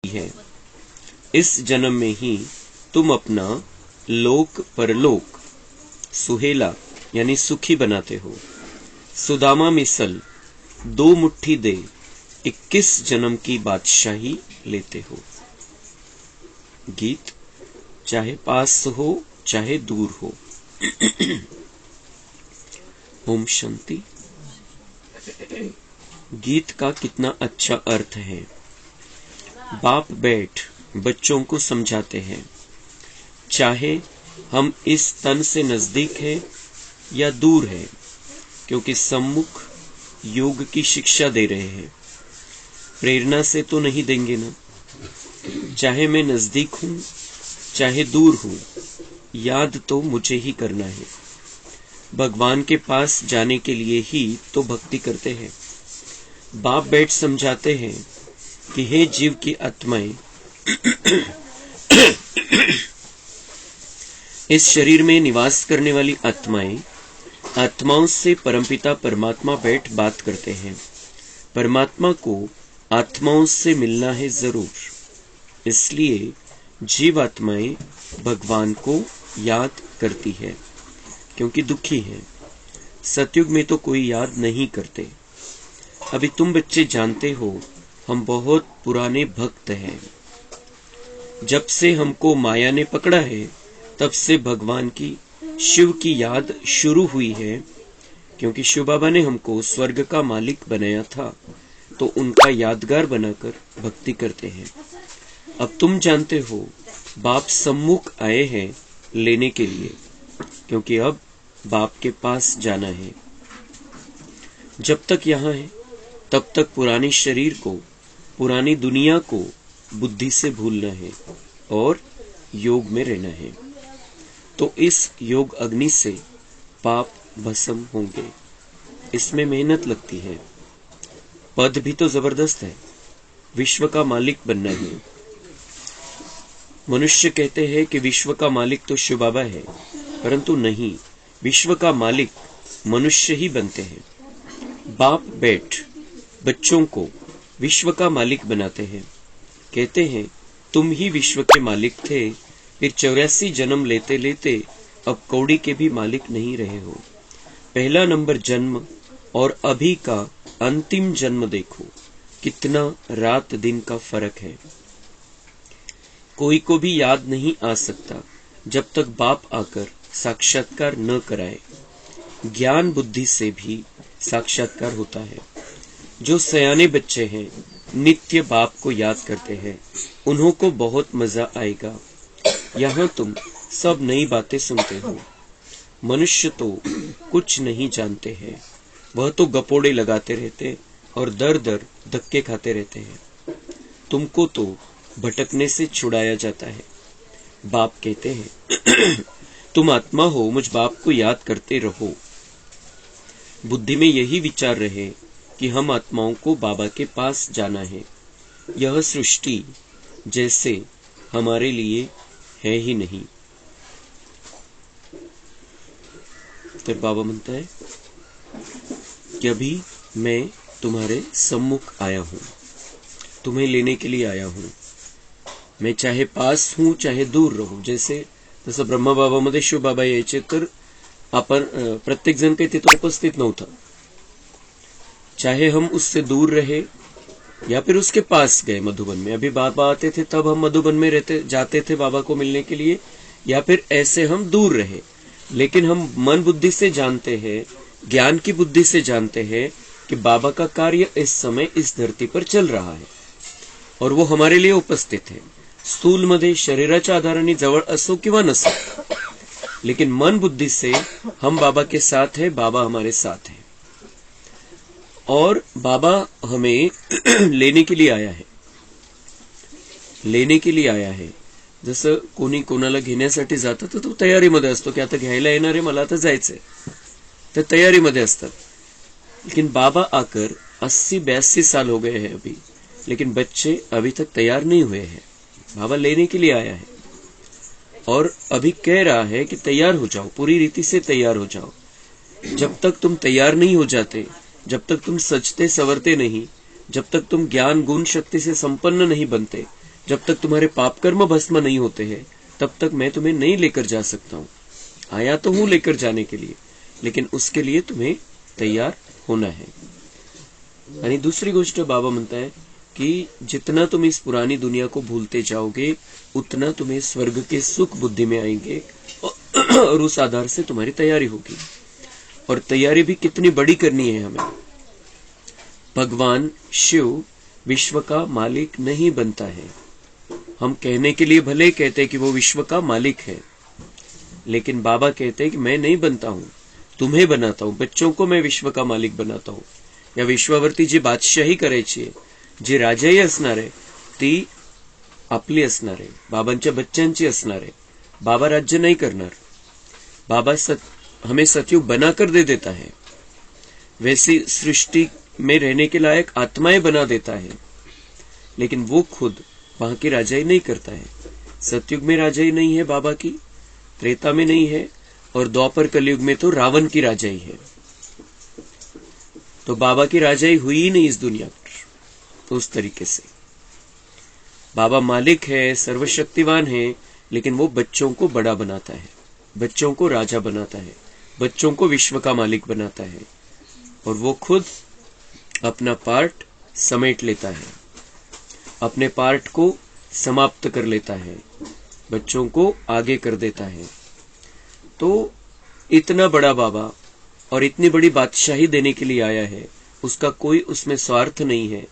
है। इस जन्म में ही तुम अपना लोक परलोक सुहेला यानी सुखी बनाते हो। सुदामा मिसल 2 मुट्ठी दे 21 जन्म की बादशाही लेते हो। गीत चाहे पास हो चाहे दूर हो। ओम शांति। गीत का कितना अच्छा अर्थ है। बाप बैठ बच्चों को समझाते हैं, चाहे हम इस तन से नजदीक है या दूर है, क्योंकि सम्मुख योग की शिक्षा दे रहे हैं। प्रेरणा से तो नहीं देंगे ना। चाहे मैं नजदीक हूं चाहे दूर हूं, याद तो मुझे ही करना है। भगवान के पास जाने के लिए ही तो भक्ति करते हैं। बाप बैठ समझाते हैं कि हे जीव की आत्माएं, इस शरीर में निवास करने वाली आत्माओं से परमपिता परमात्मा बैठ बात करते हैं। परमात्मा को आत्माओं से मिलना है जरूर, इसलिए जीव आत्माएं भगवान को याद करती है, क्योंकि दुखी है। सतयुग में तो कोई याद नहीं करते। अभी तुम बच्चे जानते हो, हम बहुत पुराने भक्त हैं। जब से हमको माया ने पकड़ा है, तब से भगवान की, शिव की याद शुरू हुई है। क्योंकि शिव बाबा ने हमको स्वर्ग का मालिक बनाया था, तो उनका यादगार बनाकर भक्ति करते हैं। अब तुम जानते हो, बाप सम्मुख आए हैं लेने के लिए, क्योंकि अब बाप के पास जाना है। जब तक यहाँ है तब तक पुराने शरीर को, पुरानी दुनिया को बुद्धि से भूलना है और योग में रहना है। तो इस योग अग्नि से पाप भस्म होंगे। इसमें मेहनत लगती है। पद भी तो जबरदस्त है। विश्व का मालिक बनना है। मनुष्य कहते हैं कि विश्व का मालिक तो शिव बाबा है, परंतु नहीं, विश्व का मालिक मनुष्य ही बनते हैं। बाप बैठ बच्चों को विश्व का मालिक बनाते हैं। कहते हैं, तुम ही विश्व के मालिक थे, फिर 84 जन्म लेते लेते अब कौड़ी के भी मालिक नहीं रहे हो। पहला नंबर जन्म और अभी का अंतिम जन्म देखो, कितना रात दिन का फर्क है। कोई को भी याद नहीं आ सकता जब तक बाप आकर साक्षात्कार न कराए। ज्ञान बुद्धि से भी साक्षात्कार होता है। जो सयाने बच्चे हैं, नित्य बाप को याद करते हैं, उन्हों को बहुत मजा आएगा। यहाँ तुम सब नई बातें सुनते हो। मनुष्य तो कुछ नहीं जानते हैं। वह तो गपोड़े लगाते रहते और दर दर धक्के खाते रहते हैं। तुमको तो भटकने से छुड़ाया जाता है। बाप कहते हैं, तुम आत्मा हो, मुझ बाप को याद करते रहो। बुद्धि में यही विचार रहे कि हम आत्माओं को बाबा के पास जाना है। यह सृष्टि जैसे हमारे लिए है ही नहीं। फिर बाबा म्हणता है कि अभी मैं तुम्हारे सम्मुख आया हूं, तुम्हें लेने के लिए आया हूं। मैं चाहे पास हूं चाहे दूर रहूं। जसं ब्रह्मा बाबा मध्ये शिव बाबा यायचे, तर आपण प्रत्येक जण काही तिथे उपस्थित नव्हता। चाहे हम उससे दूर रहे या फिर उसके पास गए मधुबन में। अभी बाबा आते थे तब हम मधुबन में जाते थे बाबा को मिलने के लिए, या फिर ऐसे हम दूर रहे, लेकिन हम मन बुद्धि से जानते हैं, ज्ञान की बुद्धि से जानते हैं कि बाबा का कार्य इस समय इस धरती पर चल रहा है और वो हमारे लिए उपस्थित है। स्थूल मध्ये शरीराच्या आधाराने जवळ असो किंवा नसो, लेकिन मन बुद्धि से हम बाबा के साथ है, बाबा हमारे साथ है। और बाबा हमें लेने के लिए आया है। लेने के लिए आया है। जसं कोणी कोणाला घेण्यासाठी जातं तर तो तयारीमध्ये असतो की आता घ्यायला येणार आहे, मला आता जायचंय, तर तयारीमध्ये असतात। लेकिन बाबा आकर 80-82 साल हो गए हैं अभी, लेकिन बच्चे अभी तक तैयार नहीं हुए हैं। बाबा लेने के लिए आया है और अभी कह रहा है कि तैयार हो जाओ, पूरी रीति से तैयार हो जाओ। जब तक तुम तैयार नहीं हो जाते, जब तक तुम सजते संवरते नहीं, जब तक तुम ज्ञान गुण शक्ति से संपन्न नहीं बनते, जब तक तुम्हारे पाप कर्म भस्म नहीं होते हैं तब तक मैं तुम्हें नहीं लेकर जा सकता हूं। आया तो हूं लेकर जाने के लिए, लेकिन उसके लिए तुम्हें तैयार होना है। आणि दूसरी गोष्ट बाबा म्हणता है कि जितना तुम इस पुरानी दुनिया को भूलते जाओगे उतना तुम्हें स्वर्ग के सुख बुद्धि में आएंगे और उस आधार से तुम्हारी तैयारी होगी। और तैयारी भी कितनी बड़ी करनी है हमें। भगवान शिव विश्व का मालिक नहीं बनता है। हम कहने के लिए भले कहते हैं कि वो विश्व का मालिक है, लेकिन बाबा कहते हैं कि मैं नहीं बनता हूं, तुम्हें बनाता हूं, बच्चों को मैं विश्व का मालिक बनाता हूं। या विश्वावरती जी बादशाही करायची आहे, जी राजाई असणार आहे ती आपली असणार आहे, बाबांच्या बच्चांची असणार आहे। बाबा राज्य नहीं करणार। बाबा हमें सतयुग बनाकर दे देता है, वैसी सृष्टि में रहने के लायक आत्माएं बना देता है, लेकिन वो खुद वहां की राजाई नहीं करता है। सतयुग में राजाई नहीं है बाबा की, त्रेता में नहीं है, और द्वापर कलयुग में तो रावण की राजाई है। तो बाबा की राजाई हुई ही नहीं इस दुनिया पर। तो उस तरीके से बाबा मालिक है, सर्वशक्तिवान है, लेकिन वो बच्चों को बड़ा बनाता है, बच्चों को राजा बनाता है, बच्चों को विश्व का मालिक बनाता है, और वो खुद अपना पार्ट समेट लेता है, अपने पार्ट को समाप्त कर लेता है, बच्चों को आगे कर देता है। तो इतना बड़ा बाबा और इतनी बड़ी बादशाही देने के लिए आया है, उसका कोई उसमें स्वार्थ नहीं है।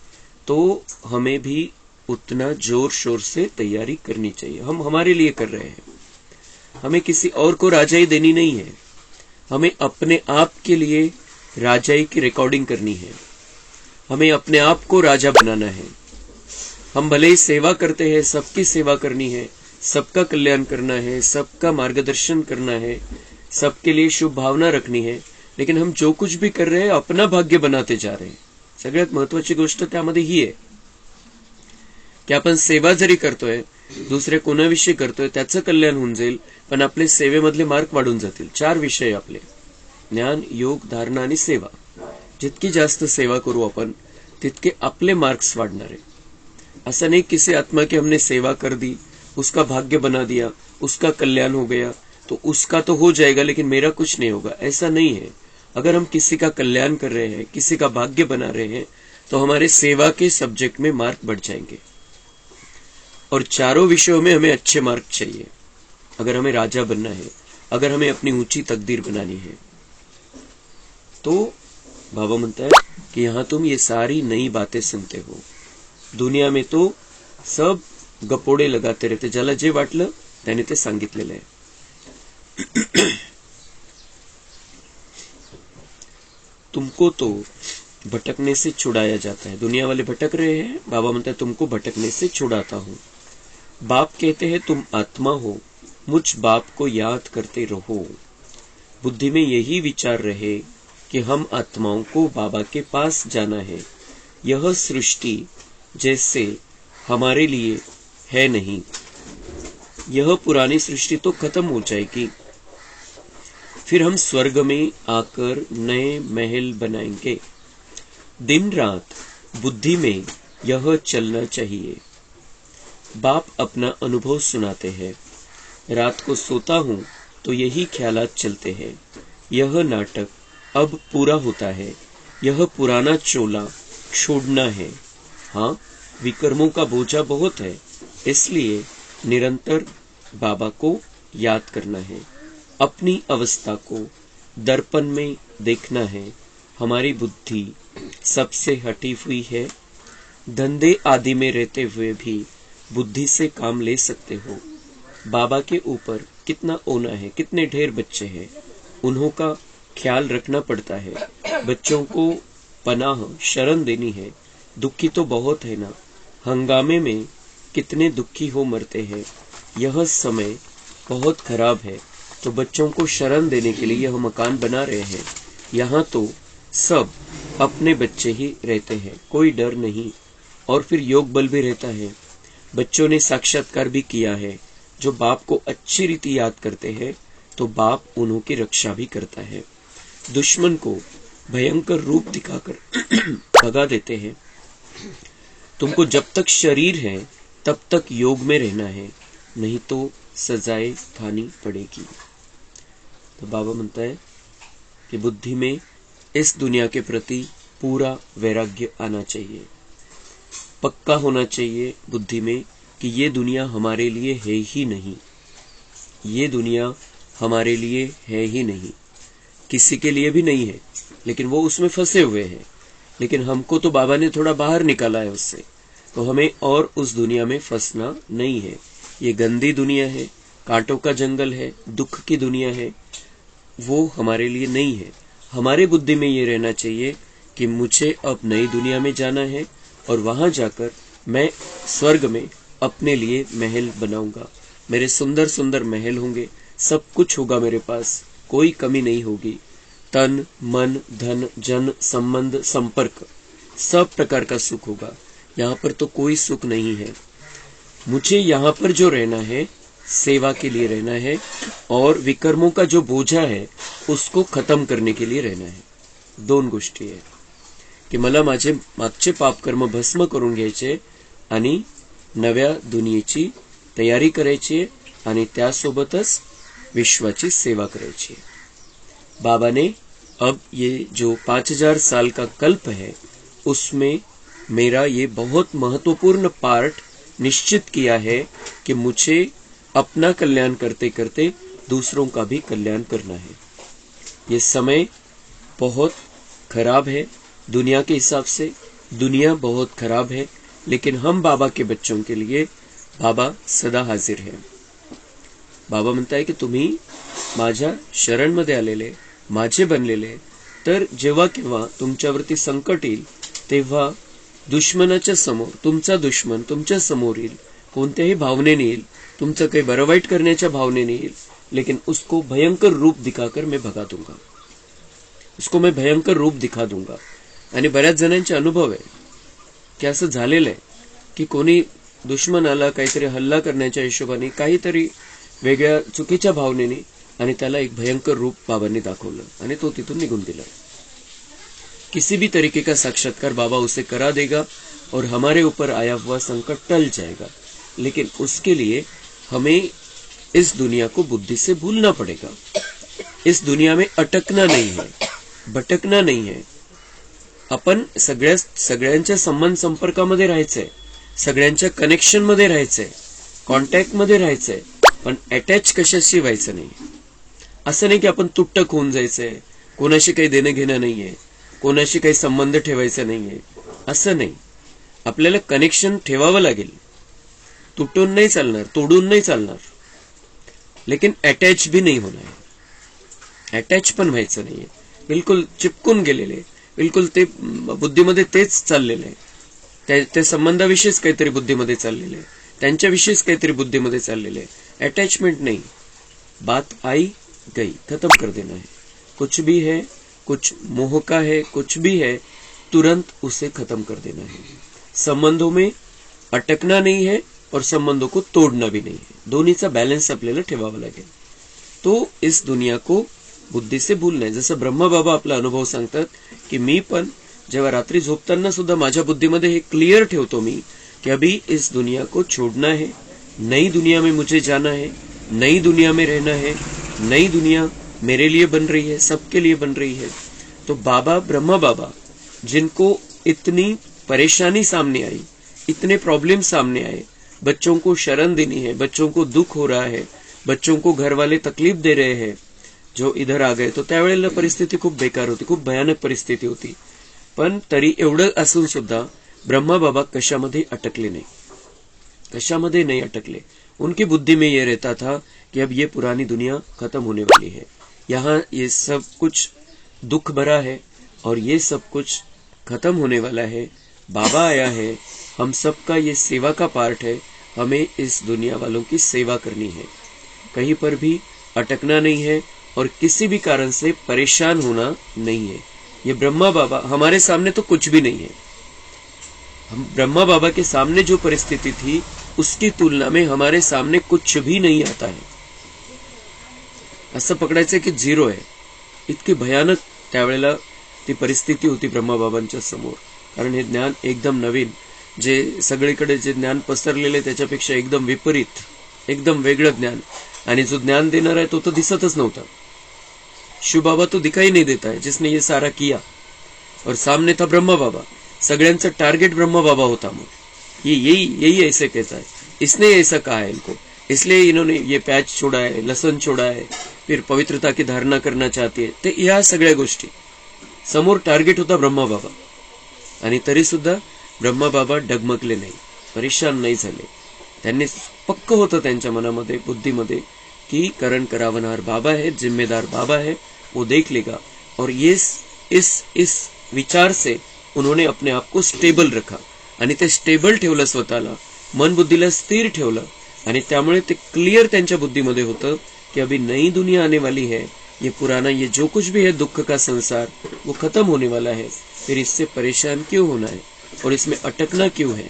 तो हमें भी उतना जोर शोर से तैयारी करनी चाहिए। हम हमारे लिए कर रहे हैं, हमें किसी और को राजाई देनी नहीं है। हमें अपने आप के लिए राजाई की रिकॉर्डिंग करनी है, हमें अपने आप को राजा बनाना है। हम भले ही सेवा करते हैं, सबकी सेवा करनी है, सबका कल्याण करना है, सबका मार्गदर्शन करना है, सबके लिए शुभ भावना रखनी है, लेकिन हम जो कुछ भी कर रहे हैं अपना भाग्य बनाते जा रहे हैं। सगळ्यात महत्वाची गोष्ट त्यामध्ये ही आहे की आपण सेवा जरी करतोय, दुसरे कोणाविषयी करतोय, त्याचं कल्याण होऊन जाईल, पण आपले सेवेमधले मार्क वाढून जातील। 4 विषय आपले, ज्ञान, योग, धारणा आणि सेवा। जितकी जास्त सेवा करू आपण तितके आपले मार्क्स वाढणार आहे। ऐसा नहीं किसी आत्मा की हमने सेवा कर दी, उसका भाग्य बना दिया, उसका कल्याण हो गया, तो उसका तो हो जाएगा लेकिन मेरा कुछ नहीं होगा, ऐसा नहीं है। अगर हम किसी का कल्याण कर रहे हैं, किसी का भाग्य बना रहे हैं, तो हमारे सेवा के सब्जेक्ट में मार्क बढ़ जाएंगे। और चारों विषयों में हमें अच्छे मार्क चाहिए अगर हमें राजा बनना है, अगर हमें अपनी ऊंची तकदीर बनानी है। तो बाबा म्हणता है कि यहां तुम ये सारी नई बातें सुनते हो। दुनिया में तो सब गपोडे लगाते रहते, ज्याला जे वाटलं त्याने ते सांगितलेलं आहे। तुमको तो भटकने से छुड़ाया जाता है। दुनिया वाले भटक रहे हैं, बाबा म्हणता है तुमको भटकने से छुड़ाता हूं। बाप कहते हैं तुम आत्मा हो, मुझ बाप को याद करते रहो। बुद्धि में यही विचार रहे कि हम आत्माओं को बाबा के पास जाना है। यह सृष्टि जैसे हमारे लिए है नहीं, यह पुरानी सृष्टि तो खत्म हो जाएगी, फिर हम स्वर्ग में आकर नए महल बनाएंगे। दिन रात बुद्धि में यह चलना चाहिए। बाप अपना अनुभव सुनाते हैं। रात को सोता हूं तो यही ख्यालात चलते हैं। यह नाटक अब पूरा होता है, यह पुराना चोला छोड़ना है। हाँ, विकर्मों का बोझा बहुत है, इसलिए निरंतर बाबा को याद करना है। अपनी अवस्था को दर्पण में देखना है। हमारी बुद्धि सबसे हटी हुई है। धंधे आदि में रहते हुए भी बुद्धि से काम ले सकते हो। बाबा के ऊपर कितना ओना है, कितने ढेर बच्चे हैं, उन्हों का ख्याल रखना पड़ता है। बच्चों को पनाह शरण देनी है। दुखी तो बहुत है ना, हंगामे में कितने दुखी हो मरते हैं। यह समय बहुत खराब है, तो बच्चों को शरण देने के लिए यह मकान बना रहे हैं। यहाँ तो सब अपने बच्चे ही रहते हैं, कोई डर नहीं, और फिर योग बल भी रहता है। बच्चों ने साक्षात्कार भी किया है। जो बाप को अच्छी रीति याद करते हैं तो बाप उन्हों की रक्षा भी करता है। दुश्मन को भयंकर रूप दिखाकर भगा देते हैं। तुमको जब तक शरीर है तब तक योग में रहना है, नहीं तो सजाएं खानी पड़ेगी। तो बाबा म्हणता है कि बुद्धि में इस दुनिया के प्रति पूरा वैराग्य आना चाहिए, पक्का होना चाहिए बुद्धि में कि ये दुनिया हमारे लिए है ही नहीं, ये दुनिया हमारे लिए है ही नहीं, किसी के लिए भी नहीं है, लेकिन वो उसमें फंसे हुए हैं। लेकिन हमको तो बाबा ने थोड़ा बाहर निकाला है उससे, तो हमें और उस दुनिया में फंसना नहीं है। ये गंदी दुनिया है, कांटों का जंगल है, दुख की दुनिया है, वो हमारे लिए नहीं है। हमारे बुद्धि में ये रहना चाहिए कि मुझे अब नई दुनिया में जाना है और वहां जाकर मैं स्वर्ग में अपने लिए महल बनाऊंगा। मेरे सुंदर सुंदर महल होंगे, सब कुछ होगा मेरे पास, कोई कमी नहीं होगी। तन, मन, धन, जन, संबंध, संपर्क, सब प्रकार का सुख होगा। यहाँ पर तो कोई सुख नहीं है। मुझे यहाँ पर जो रहना है, सेवा के लिए रहना है और विकर्मों का जो बोझा है उसको खत्म करने के लिए रहना है। दोन गोष्टी आहे की मला माझे मागचे पापकर्म भस्म करून घ्यायचे आणि नव्या दुनियेची तयारी करायची आणि त्यासोबतच विश्वाची सेवा करायची। बाबा ने अब ये जो 5000 साल का कल्प है उसमें मेरा ये बहुत महत्वपूर्ण पार्ट निश्चित किया है कि मुझे अपना कल्याण करते करते दूसरों का भी कल्याण करना है। ये समय बहुत खराब है दुनिया के हिसाब से, दुनिया बहुत खराब है, लेकिन हम बाबा के बच्चों के लिए बाबा सदा हाजिर है। बाबा म्हणता है की तुम्ही माझ्या शरणमध्ये आलेले, माझे बनलेले, तर जेव्हा केव्हा तुमच्यावरती संकट येईल तेव्हा दुश्मनाच्या समोर, तुमचा दुश्मन तुमच्या समोर येईल, कोणत्याही भावनेने येईल, तुमचं काही बरं वाईट करण्याच्या भावनेने येईल, लेकिन उसको भयंकर रूप दिखाकर मैं भगा दूंगा, उसको मैं भयंकर रूप दिखा दूंगा। आणि बऱ्याच जणांचे अनुभव आहे की असं झालेलं आहे की कोणी दुश्मन आला काहीतरी हल्ला करण्याच्या हिशोबाने, काहीतरी वेगळ्या चुकीच्या भावनेने, आणि त्याला एक भयंकर रूप बाबांनी दाखवलं आणि तो तिथून निघून गेला। किसी भी तरीके का साक्षात्कार बाबा उसे करा देगा और हमारे ऊपर आया हुआ संकट टल जाएगा, लेकिन उसके लिए हमें इस दुनिया को बुद्धि से भूलना पड़ेगा। इस दुनिया में अटकना नहीं है, भटकना नहीं है। आपण सगळ्यांच्या संबंध संपर्कामध्ये राहायचंय, सगळ्यांच्या कनेक्शन मध्ये राहायचंय, कॉन्टॅक्ट मध्ये राहायचंय, पण अटॅच कशाशी व्हायचं नाही। असं नाही की आपण तुटक होऊन जायचंय, कोणाशी काही देणं घेणं नाहीये, कोणाशी काही संबंध ठेवायचा नाहीये, असं नाही। आपल्याला कनेक्शन ठेवावं लागेल, तुटून नाही चालणार, तोडून नाही चालणार, लेकिन अटॅच भी नहीं होना है। अटॅच पण व्हायचं नाहीये, बिलकुल चिपकून गेलेले, बिलकुल ते बुद्धीमध्ये तेच चाललेलं आहे, त्या संबंधाविषयीच काहीतरी बुद्धीमध्ये चाललेलं आहे, त्यांच्याविषयीच काहीतरी बुद्धीमध्ये चाललेलं आहे। अटॅचमेंट नहीं, बात आई गई, खत्म कर देना है। कुछ भी है, कुछ मोह का है, कुछ भी है, तुरंत उसे खत्म कर देना है। संबंधों में अटकना नहीं है और संबंधों को तोड़ना भी नहीं है, दोन्हीचा बॅलन्स आपल्याला ठेवावा लागेल। तो इस दुनिया को बुद्धी से भूलना है। जसं ब्रह्मा बाबा आपला अनुभव सांगतात की मी पण जेव्हा रात्री झोपताना सुद्धा माझ्या बुद्धीमध्ये हे क्लिअर ठेवतो मी कि अभी इस दुनिया को छोड़ना है, नई दुनिया में मुझे जाना है, नई दुनिया में रहना है, नई दुनिया मेरे लिए बन रही है, सबके लिए बन रही है। तो बाबा, ब्रह्मा बाबा, जिनको इतनी परेशानी सामने आई, इतने प्रॉब्लम सामने आए, बच्चों को शरण देनी है, बच्चों को दुख हो रहा है, बच्चों को घर वाले तकलीफ दे रहे हैं, जो इधर आ गए, तो त्यावेळेला परिस्थिती खूप बेकार होती, खूप भयानक परिस्थिती होती। पण तरी एवढं असून सुद्धा ब्रह्मा बाबा कशामध्ये अटकले नहीं, कशामध्ये नहीं अटकले। उनकी बुद्धि में ये रहता था कि अब ये पुरानी दुनिया खत्म होने वाली है, यहाँ ये सब कुछ दुख भरा है और ये सब कुछ खत्म होने वाला है। बाबा आया है, हम सबका ये सेवा का पार्ट है, हमें इस दुनिया वालों की सेवा करनी है, कहीं पर भी अटकना नहीं है और किसी भी कारण से परेशान होना नहीं है। ये ब्रह्मा बाबा हमारे सामने तो कुछ भी नहीं है, हम ब्रह्मा बाबा के सामने जो परिस्थिति थी उसकी तुलना में हमारे सामने कुछ भी नहीं आता है। असं पकडायचं की झिरो आहे, इतकी भयानक त्यावेळेला ती परिस्थिती होती ब्रह्मा बाबांच्या समोर, कारण हे ज्ञान एकदम नवीन। जे सगळीकडे जे ज्ञान पसरलेले त्याच्यापेक्षा एकदम विपरीत, एकदम वेगळं ज्ञान, आणि जो ज्ञान देणार आहे तो तर दिसतच नव्हता. शिव बाबा तो दिखाई नहीं देता है जिसने ये सारा किया, और सामने था ब्रह्मा बाबा. सगळ्यांचा टारगेट ब्रह्मा बाबा होता. मग यही ऐसे कहता है, इसने ऐसा कहा है इनको, इसलिए इन्होंने ये पैच छोड़ा है, लसन छोड़ा है, फिर पवित्रता की धारणा करना चाहते है. ते या सगळ्या गोष्टी समोर टार्गेट होता ब्रह्मा बाबा, आणि तरी सुद्धा ब्रह्मा बाबा डगमगले नाही, परेशान नाही झाले. त्यांनी पक्क होतं त्यांच्या मनामध्ये, बुद्धीमध्ये, कि करण करावनार बाबा है, जिम्मेदार बाबा है, वो देख लेगा. और ये इस विचार से उन्होंने अपने आप को स्टेबल रखा, आणि ते स्टेबल ठेवलं, स्वतःला मन बुद्धीला स्थिर ठेवलं, आणि त्यामुळे ते क्लिअर त्यांच्या बुद्धीमध्ये होतं कि अभी नई दुनिया आने वाली है, ये पुराना, ये जो कुछ भी है दुख का संसार, वो खत्म होने वाला है. फिर इससे परेशान क्यों होना है और इसमें अटकना क्यों है.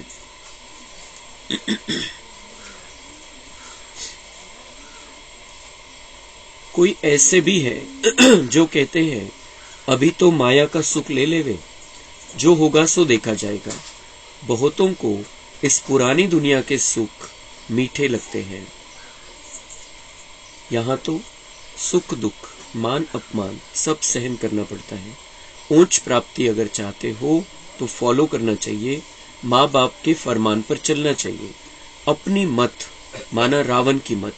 कोई ऐसे भी है जो कहते हैं अभी तो माया का सुख ले लेवे, जो होगा सो देखा जाएगा. बहुतों को इस पुरानी दुनिया के सुख मीठे लगते हैं. यहाँ तो सुख दुख, मान अपमान सब सहन करना पड़ता है. ऊंच प्राप्ति अगर चाहते हो तो फॉलो करना चाहिए, माँ बाप के फरमान पर चलना चाहिए. अपनी मत माना रावण की मत,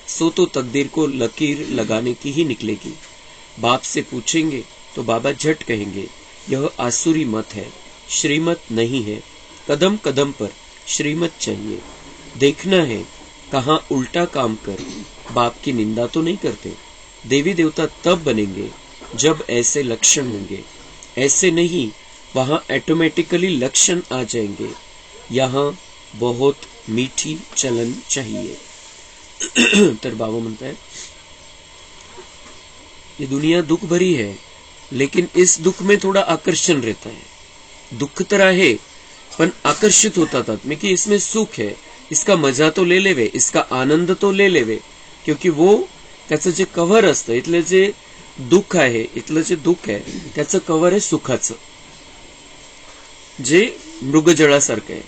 सो तो तकदीर को लकीर लगाने की ही निकलेगी. बाप से पूछेंगे तो बाबा झट कहेंगे यह आसुरी मत है, श्रीमत नहीं है. कदम कदम पर श्रीमत चाहिए. देखना है कहाँ उल्टा काम कर बाप की निंदा तो नहीं करते. देवी देवता तब बनेंगे जब ऐसे लक्षण होंगे, ऐसे नहीं वहां ऑटोमेटिकली लक्षण आ जाएंगे. यहाँ बहुत मीठी चलन चाहिए. तर बाबा म्हणता है ये दुनिया दुख भरी है, लेकिन इस दुख में थोड़ा आकर्षण रहता है. दुख तर आहे पण आकर्षित होतात मी की इसमें सुख है, इसका मजा तो ले लेवे, इसका आनंद तो ले लेवे. क्योंकि वो त्याचं जे कव्हर असतं, इथलं जे दुःख आहे, इथलं जे दुःख आहे त्याचं कव्हर आहे सुखाचं, जे मृगजळासारखं आहे.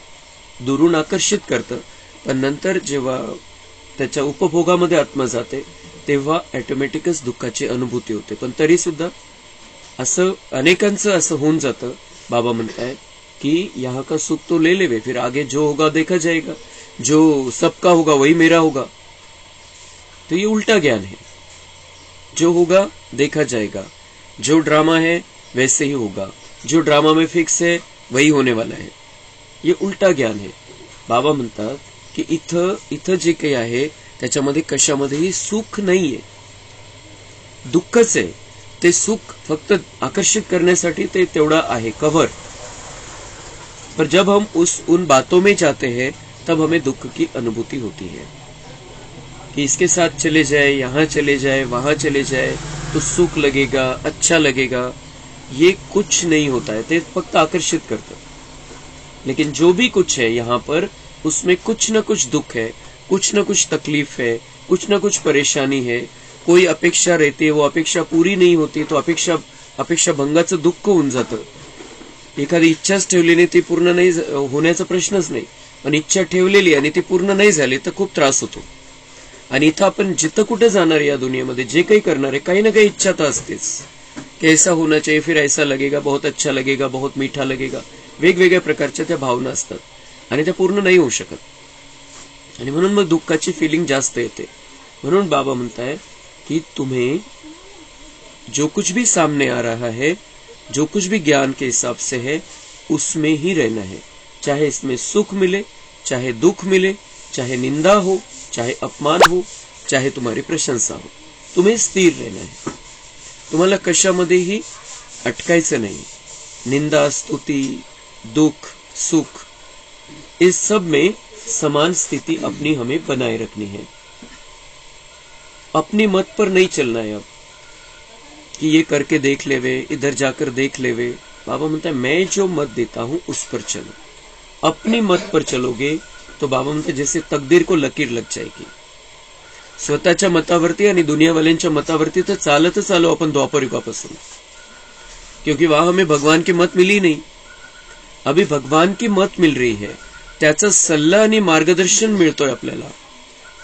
दुरून आकर्षित करतं, पण नंतर जेव्हा त्याच्या उपभोगामध्ये आत्मा जाते तेव्हा ऑटोमॅटिकच दुःखाची अनुभूती होते. पण तरी सुद्धा असं अनेकांचं असं होऊन जातं. बाबा म्हणतायत कि यहाँ का सुख तो ले लेवे, फिर आगे जो होगा देखा जाएगा, जो सबका होगा वही मेरा होगा. तो ये उल्टा ज्ञान है. जो होगा देखा जाएगा, जो ड्रामा है वैसे ही होगा, जो ड्रामा में फिक्स है वही होने वाला है. ये उल्टा ज्ञान है. बाबा म्हणतात की इथं जे काही आहे त्याच्यामध्ये कशामध्येही सुख नाहीये, दुःखच आहे. ते सुख फक्त आकर्षित करण्यासाठी ते तेवढा आहे कव्हर. पर जब हम उन बातों में जाते हैं तब हमें दुख की अनुभूति होती है कि इसके साथ चले जाए, यहाँ चले जाए, वहां चले जाए तो सुख लगेगा, अच्छा लगेगा. ये कुछ नहीं होता है, ते फक्त आकर्षित करतं. लेकिन जो भी कुछ है यहाँ पर उसमें कुछ न कुछ दुख है, कुछ न कुछ तकलीफ है, कुछ न कुछ परेशानी है. कोई अपेक्षा रहती है, वो अपेक्षा पूरी नहीं होती तो अपेक्षा भंगाचं दुःख होऊन जातं. एखादी इच्छाच ठेवली नाही, ती पूर्ण नाही होण्याचा प्रश्नच नाही, पण इच्छा ठेवलेली आणि ती पूर्ण नाही झाली तर खूप त्रास होतो. आणि इथं आपण जिथं कुठे जाणार या दुनियेमध्ये जे काही करणार आहे, काही ना काही इच्छा तर असतेच की ऐसा होना चाहिए, फिर ऐसा लगेगा, बहुत अच्छा लगेगा, बहुत मीठा लगेगा. वेगवेगळ्या प्रकारच्या त्या भावना असतात आणि त्या पूर्ण नाही होऊ शकत, आणि म्हणून मग दुःखाची फिलिंग जास्त येते. म्हणून बाबा म्हणताय कि तुम्हें जो कुछ भी सामने आ रहा है, जो कुछ भी ज्ञान के हिसाब से है, उसमें ही रहना है. चाहे इसमें सुख मिले, चाहे दुख मिले, चाहे निंदा हो, चाहे अपमान हो, चाहे तुम्हारी प्रशंसा हो, तुम्हें स्थिर रहना है. तुम्हाला कशामध्येही अटकायचं नाही. निंदा, स्तुति, दुख, सुख, इस सब में समान स्थिति अपनी हमें बनाए रखनी है. अपनी मत पर नहीं चलना है अब कि ये करके देख लेवे, इधर जाकर देख लेवे. बाबा म्हणता है मैं जो मत देता हूं उस पर चलो. अपनी मत पर चलोगे तो बाबा म्हणते जैसे तकदीर को लकीर लग जाएगी. स्वतःच्या मतावरती आणि दुनियावाल्यांच्या मतावरती तर चालतच आलो आपण द्वापर युगापासून, क्योंकि वहां हमें भगवान की मत मिली नहीं. अभी भगवान की मत मिल रही है, त्याचा सल्ला आणि मार्गदर्शन मिळतोय आपल्याला.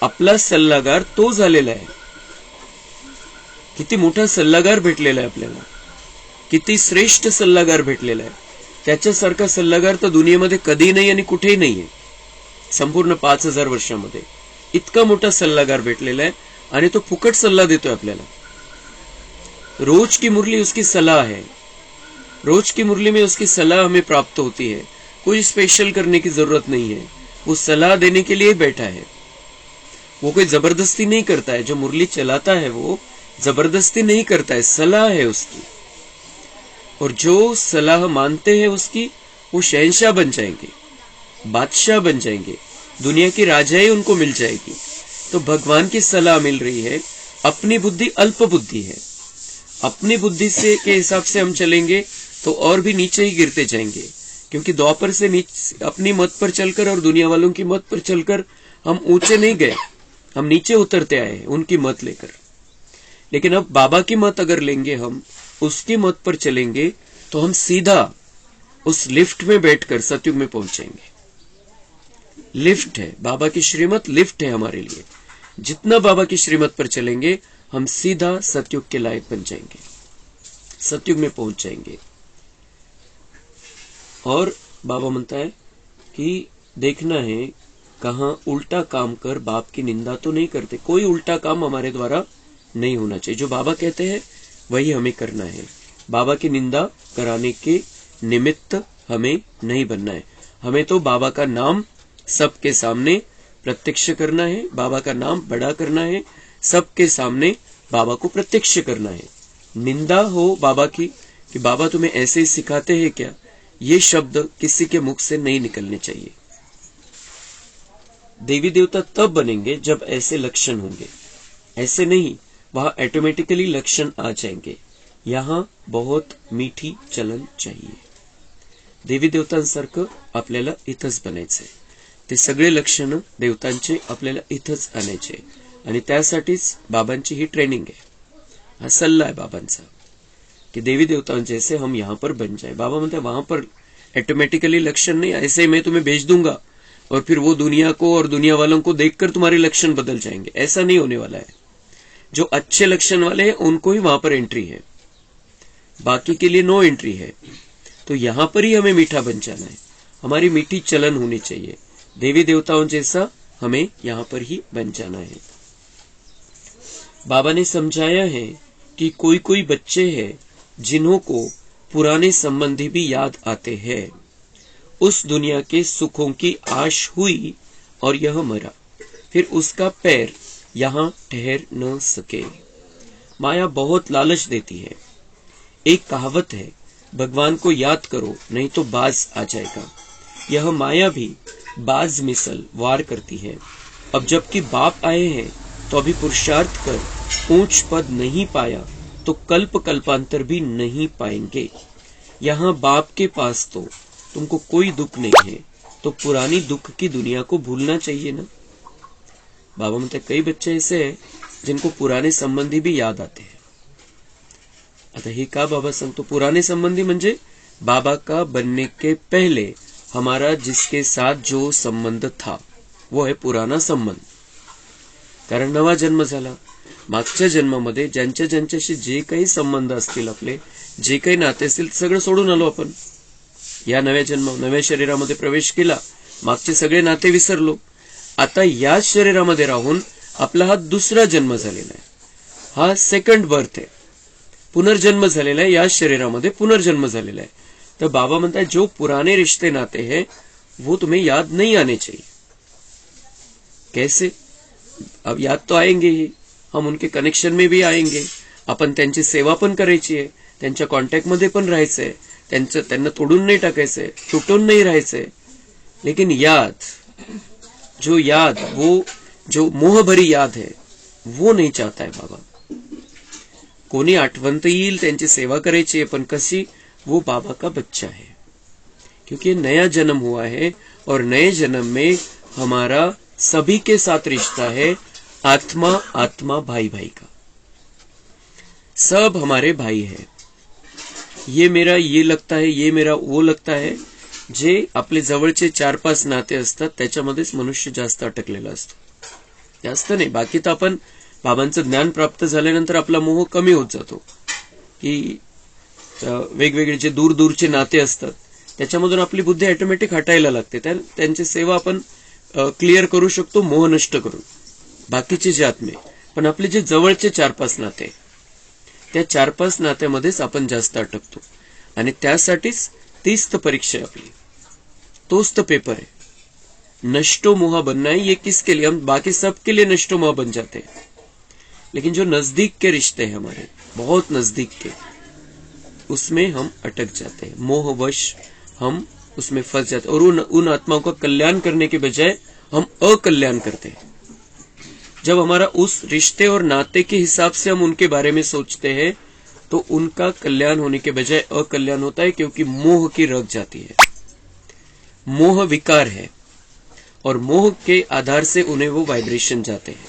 आपला सल्लागार तो झालेला आहे. किती मोठा सल्लागार भेटलेला आहे आपल्याला, किती श्रेष्ठ सल्लागार भेटलेला आहे. त्याच्यासारखा सल्लागार तर दुनियेमध्ये कधी नाही आणि कुठेही नाहीये. संपूर्ण 5000 वर्षामध्ये इतका मोठा सल्लागार भेटलेला आहे आणि तो फुकट सल्ला देतोय आपल्याला. रोज की मुरली उसकी सलाह है. रोज की मुरली में उसकी सलाह हमें प्राप्त होती है. कोई स्पेशल करने की जरूरत नहीं है. वो सलाह देने के लिए बैठा है. वो कोई जबरदस्ती नहीं करता है. जो मुरली चलाता है वो जबरदस्ती नहीं करता है, सलाह है उसकी. और जो सलाह मानते हैं उसकी, वो शहंशाह बन जाएंगे, बादशाह बन जाएंगे, दुनिया की राजाई उनको मिल जाएगी. तो भगवान की सलाह मिल रही है. अपनी बुद्धि अल्प बुद्धि है. अपनी बुद्धि से के हिसाब से हम चलेंगे तो और भी नीचे ही गिरते जाएंगे. क्योंकि द्वापर से नीचे अपनी मत पर चलकर और दुनिया वालों की मत पर चलकर हम ऊंचे नहीं गए, हम नीचे उतरते आए हैं उनकी मत लेकर. लेकिन अब बाबा की मत अगर लेंगे, हम उसकी मत पर चलेंगे, तो हम सीधा उस लिफ्ट में बैठकर सतयुग में पहुंचेंगे. लिफ्ट है बाबा की श्रीमत, लिफ्ट है हमारे लिए. जितना बाबा की श्रीमत पर चलेंगे हम सीधा सतयुग के लायक बन जाएंगे, सतयुग में पहुंच जाएंगे. और बाबा म्हणता है कि देखना है कहां उल्टा काम कर बाप की निंदा तो नहीं करते. कोई उल्टा काम हमारे द्वारा नहीं होना चाहिए. जो बाबा कहते हैं वही हमें करना है. बाबा की निंदा कराने के निमित्त हमें नहीं बनना है. हमें तो बाबा का नाम सबके सामने प्रत्यक्ष करना है, बाबा का नाम बड़ा करना है, सबके सामने बाबा को प्रत्यक्ष करना है. निंदा हो बाबा की कि बाबा तुम्हें ऐसे ही सिखाते हैं क्या, ये शब्द किसी के मुख से नहीं निकलने चाहिए. देवी देवता तब बनेंगे जब ऐसे लक्षण होंगे. ऐसे नहीं, वहां ऑटोमेटिकली लक्षण आ जाएंगे. यहां बहुत मीठी चलन चाहिए. देवी देवतांसारखं आपल्याला इथंच बनायचंय. ते सगळे लक्षण देवतांचे आपल्याला इथंच आणायचे आणि त्यासाठीच बाबांची ही ट्रेनिंग आहे. हा सल्ला आहे बाबांचा कि देवी देवताओं जैसे हम यहाँ पर बन जाए. बाबा म्हणते वहां पर ऑटोमेटिकली लक्षण नहीं, ऐसे ही मैं तुम्हें भेज दूंगा और फिर वो दुनिया को और दुनिया वालों को देखकर तुम्हारे लक्षण बदल जाएंगे. ऐसा नहीं होने वाला है. जो अच्छे लक्षण वाले हैं उनको ही वहां पर एंट्री है, बाकी के लिए नो एंट्री है. तो यहां पर ही हमें मीठा बन जाना है. हमारी मीठी चलन होनी चाहिए. देवी देवताओं जैसा हमें यहां पर ही बन जाना है. बाबा ने समझाया है कि कोई कोई बच्चे हैं जिन्हों को पुराने संबंधी भी याद आते हैं. उस दुनिया के सुखों की आश हुई और यह मरा, फिर उसका पैर यहां ठहर न सके. माया बहुत लालच देती है. एक कहावत है, भगवान को याद करो नहीं तो बाज आ जाएगा. यह माया भी बाज मिसल वार करती है. अब जबकि बाप आए हैं तो अभी पुरुषार्थ कर ऊंच पद नहीं पाया तो कल्प कल्पांतर भी नहीं पाएंगे. यहाँ बाप के पास तो तुमको कोई दुख नहीं है, तो पुरानी दुख की दुनिया को भूलना चाहिए ना. बाबा म्हणते कई बच्चे ऐसे हैं जिनको पुराने संबंधी भी याद आते हैं. आता हे का बाबा सांगतो, पुराने संबंधी म्हणजे बाबा का बनने के पहले हमारा जिसके साथ जो संबंध था वो है पुराना संबंध. कारण नवा जन्म झाला. मागच्या जन्मामध्ये ज्यांच्या ज्यांच्याशी जे काही संबंध असतील, आपले जे काही नाते असतील सगळं सोडून आलो आपण. या नव्या शरीरामध्ये प्रवेश केला, मागचे सगळे नाते विसरलो. आता या शरीरामध्ये राहून आपला हा दुसरा जन्म झालेला आहे. हा सेकंड बर्थ आहे, पुनर्जन्म झालेला आहे. या शरीरामध्ये पुनर्जन्म झालेला आहे. तो बाबा म्हणता है जो पुराने रिश्ते नाते हैं वो तुम्हें याद नहीं आने चाहिए. कैसे? अब याद तो आएंगे ही, हम उनके कनेक्शन में भी आएंगे. आपण त्यांची सेवा पण करायची आहे, त्यांच्या कॉन्टॅक्ट मध्ये पण राहायचंय, त्यांना तोडून नाही टाकायचंय, तुटून नाही राहायचंय. लेकिन याद, वो जो मोह भरी याद है वो नहीं चाहता है बाबा. कोणी आठवण तर येईल, त्यांची सेवा करायची आहे, पण कशी? वो बाबा का बच्चा है. क्योंकि नया जन्म हुआ है और नए जन्म में हमारा सभी के साथ रिश्ता है. आत्मा आत्मा भाई भाई का, सब हमारे भाई है. ये मेरा ये लगता है, ये मेरा वो लगता है, जे आपले जवळचे 4-5 नाते असतात त्याच्यामध्येच मनुष्य जास्त अटकलेला असतो. जास्त नाही, बाकी तर आपण बाबांचं ज्ञान प्राप्त झाल्यानंतर आपला मोह कमी होत जातो, की वेगवेगळे जे दूरचे नाते असतात त्याच्यामधून आपली बुद्धी ऑटोमॅटिक हटायला लागते. त्यांची सेवा आपण क्लिअर करू शकतो मोह नष्ट करून, बाकीचे जे आत्मे. पण आपले जे जवळचे 4-5 नाते, त्या 4-5 नात्यामध्येच आपण जास्त अटकतो. आणि त्यासाठीच तीच तर परीक्षा आहे आपली, तोच तर पेपर आहे. नष्टो मोह बनना है, ये किसके लिए? हम बाकी सबके लिए नष्टो मोह बन जाते हैं, लेकिन जो नजदीक के रिश्ते हैं हमारे, बहुत नजदीक के, उसमें हम अटक जाते हैं. मोहवश हम उसमें फंस जाते हैं और उन आत्माओं का कल्याण करने के बजाय हम अकल्याण करते हैं. जब हमारा उस रिश्ते और नाते के हिसाब से हम उनके बारे में सोचते हैं तो उनका कल्याण होने के बजाय अकल्याण होता है, क्योंकि मोह की रग जाती है. मोह विकार है और मोह के आधार से उन्हें वो वाइब्रेशन जाते हैं.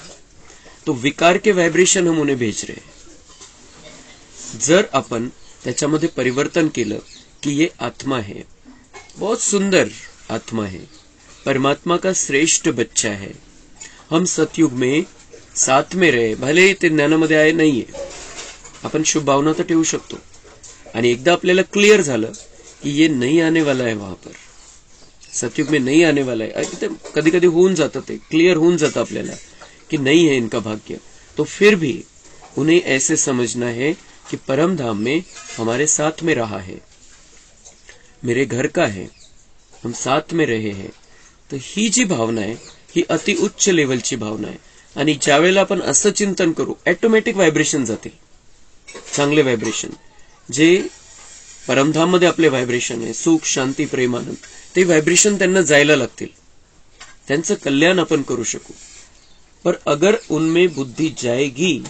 तो विकार के वाइब्रेशन हम उन्हें भेज रहे हैं. जर आपण त्याच्यामध्ये परिवर्तन केलं कि ये आत्मा है, बहुत सुंदर आत्मा है, परमात्मा का श्रेष्ठ बच्चा है, हम सतयुग में साथ में रहे, भले ते ज्ञानामध्ये आहे नाहीये, आपण शुभ भावना तर ठेवू शकतो. आणि एकदा आपल्याला क्लिअर झालं कि ये नहीं आने वाला है, वहां पर सतयुग में नहीं आने वाला है, कधी कधी होऊन जातं, ते क्लिअर होऊन जातं आपल्याला कि नहीं है इनका भाग्य, तो फिर भी उन्हें ऐसे समझना है कि परम धाम में हमारे साथ में रहा है, मेरे घर का है, हम साथ में रहे हैं. तर ही जी भावना आहे ही अति उच्च लेवलची भावना आहे. आणि ज्या वेळेला आपण असं चिंतन करू, ऑटोमॅटिक व्हायब्रेशन जातील, चांगले व्हायब्रेशन, जे परमधाम मध्ये आपले व्हायब्रेशन आहे, सुख, शांती, प्रेम, आनंद, ते व्हायब्रेशन त्यांना जायला लागतील, त्यांचं कल्याण आपण करू शकू. पर अगर उनमें बुद्धि जाएगी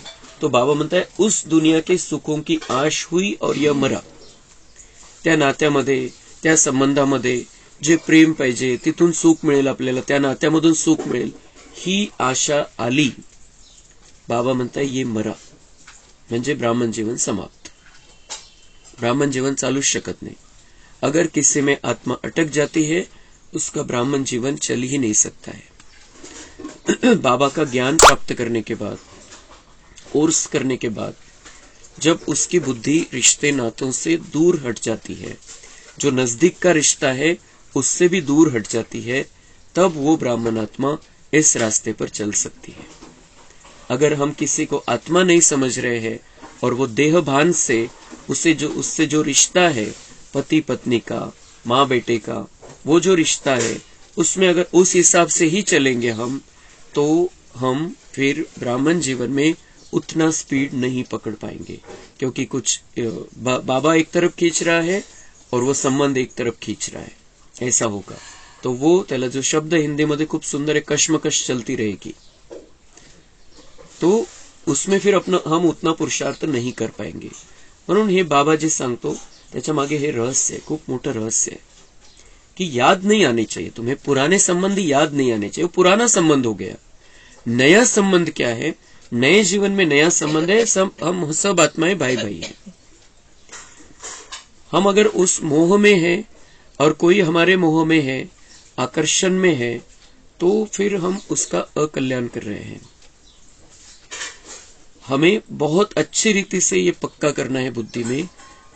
तो बाबा म्हणता है उस दुनिया के सुखों की आश हुई और यह मरा. त्या नात्यामध्ये, त्या संबंधामध्ये जे प्रेम पाहिजे, तिथून सुख मिळेल आपल्याला, त्या नात्यामधून सुख मिळेल, ही आशा आली, बाबा म्हणताय ये मरा, म्हणजे ब्राह्मण जीवन समाप्त. ब्राह्मण जीवन चालूच शकत नाही. अगर किसी में आत्मा अटक जाती है उसका ब्राह्मण जीवन चल ही नहीं सकता है. बाबा का ज्ञान प्राप्त करने के बाद, कोर्स करने के बाद, जब उसकी बुद्धि रिश्ते नातों से दूर हट जाती है, जो नजदीक का रिश्ता है उससे भी दूर हट जाती है, तब वो ब्राह्मण आत्मा इस रास्ते पर चल सकती है. अगर हम किसी को आत्मा नहीं समझ रहे हैं और वो देह भान से उससे जो रिश्ता है, पति पत्नी का, माँ बेटे का, वो जो रिश्ता है, उसमें अगर उस हिसाब से ही चलेंगे हम, तो हम फिर ब्राह्मण जीवन में उतना स्पीड नहीं पकड़ पाएंगे, क्योंकि कुछ बाबा एक तरफ खींच रहा है और वो संबंध एक तरफ खींच रहा है, ऐसा होगा. तो वो त्याला जो शब्द हिंदी मध्ये खूप सुंदर है, कश्मकश चलती रहेगी, तो उसमें फिर हम उतना पुरुषार्थ नहीं कर पाएंगे. म्हणून हे बाबा जे सांगतो त्याच्या मागे हे रहस्य आहे, खूप मोठं रहस्य आहे, कि याद नहीं आनी चाहिए तुम्हें, पुराने संबंध याद नहीं आने चाहिए. पुराना संबंध हो गया, नया संबंध क्या है? नए जीवन में नया संबंध है, हम सब आत्माएं भाई भाई हैं. हम अगर उस मोह में हैं और कोई हमारे मोह में है, आकर्षण में है, तो फिर हम उसका अकल्याण कर रहे हैं. हमें बहुत अच्छी रीति से ये पक्का करना है बुद्धि में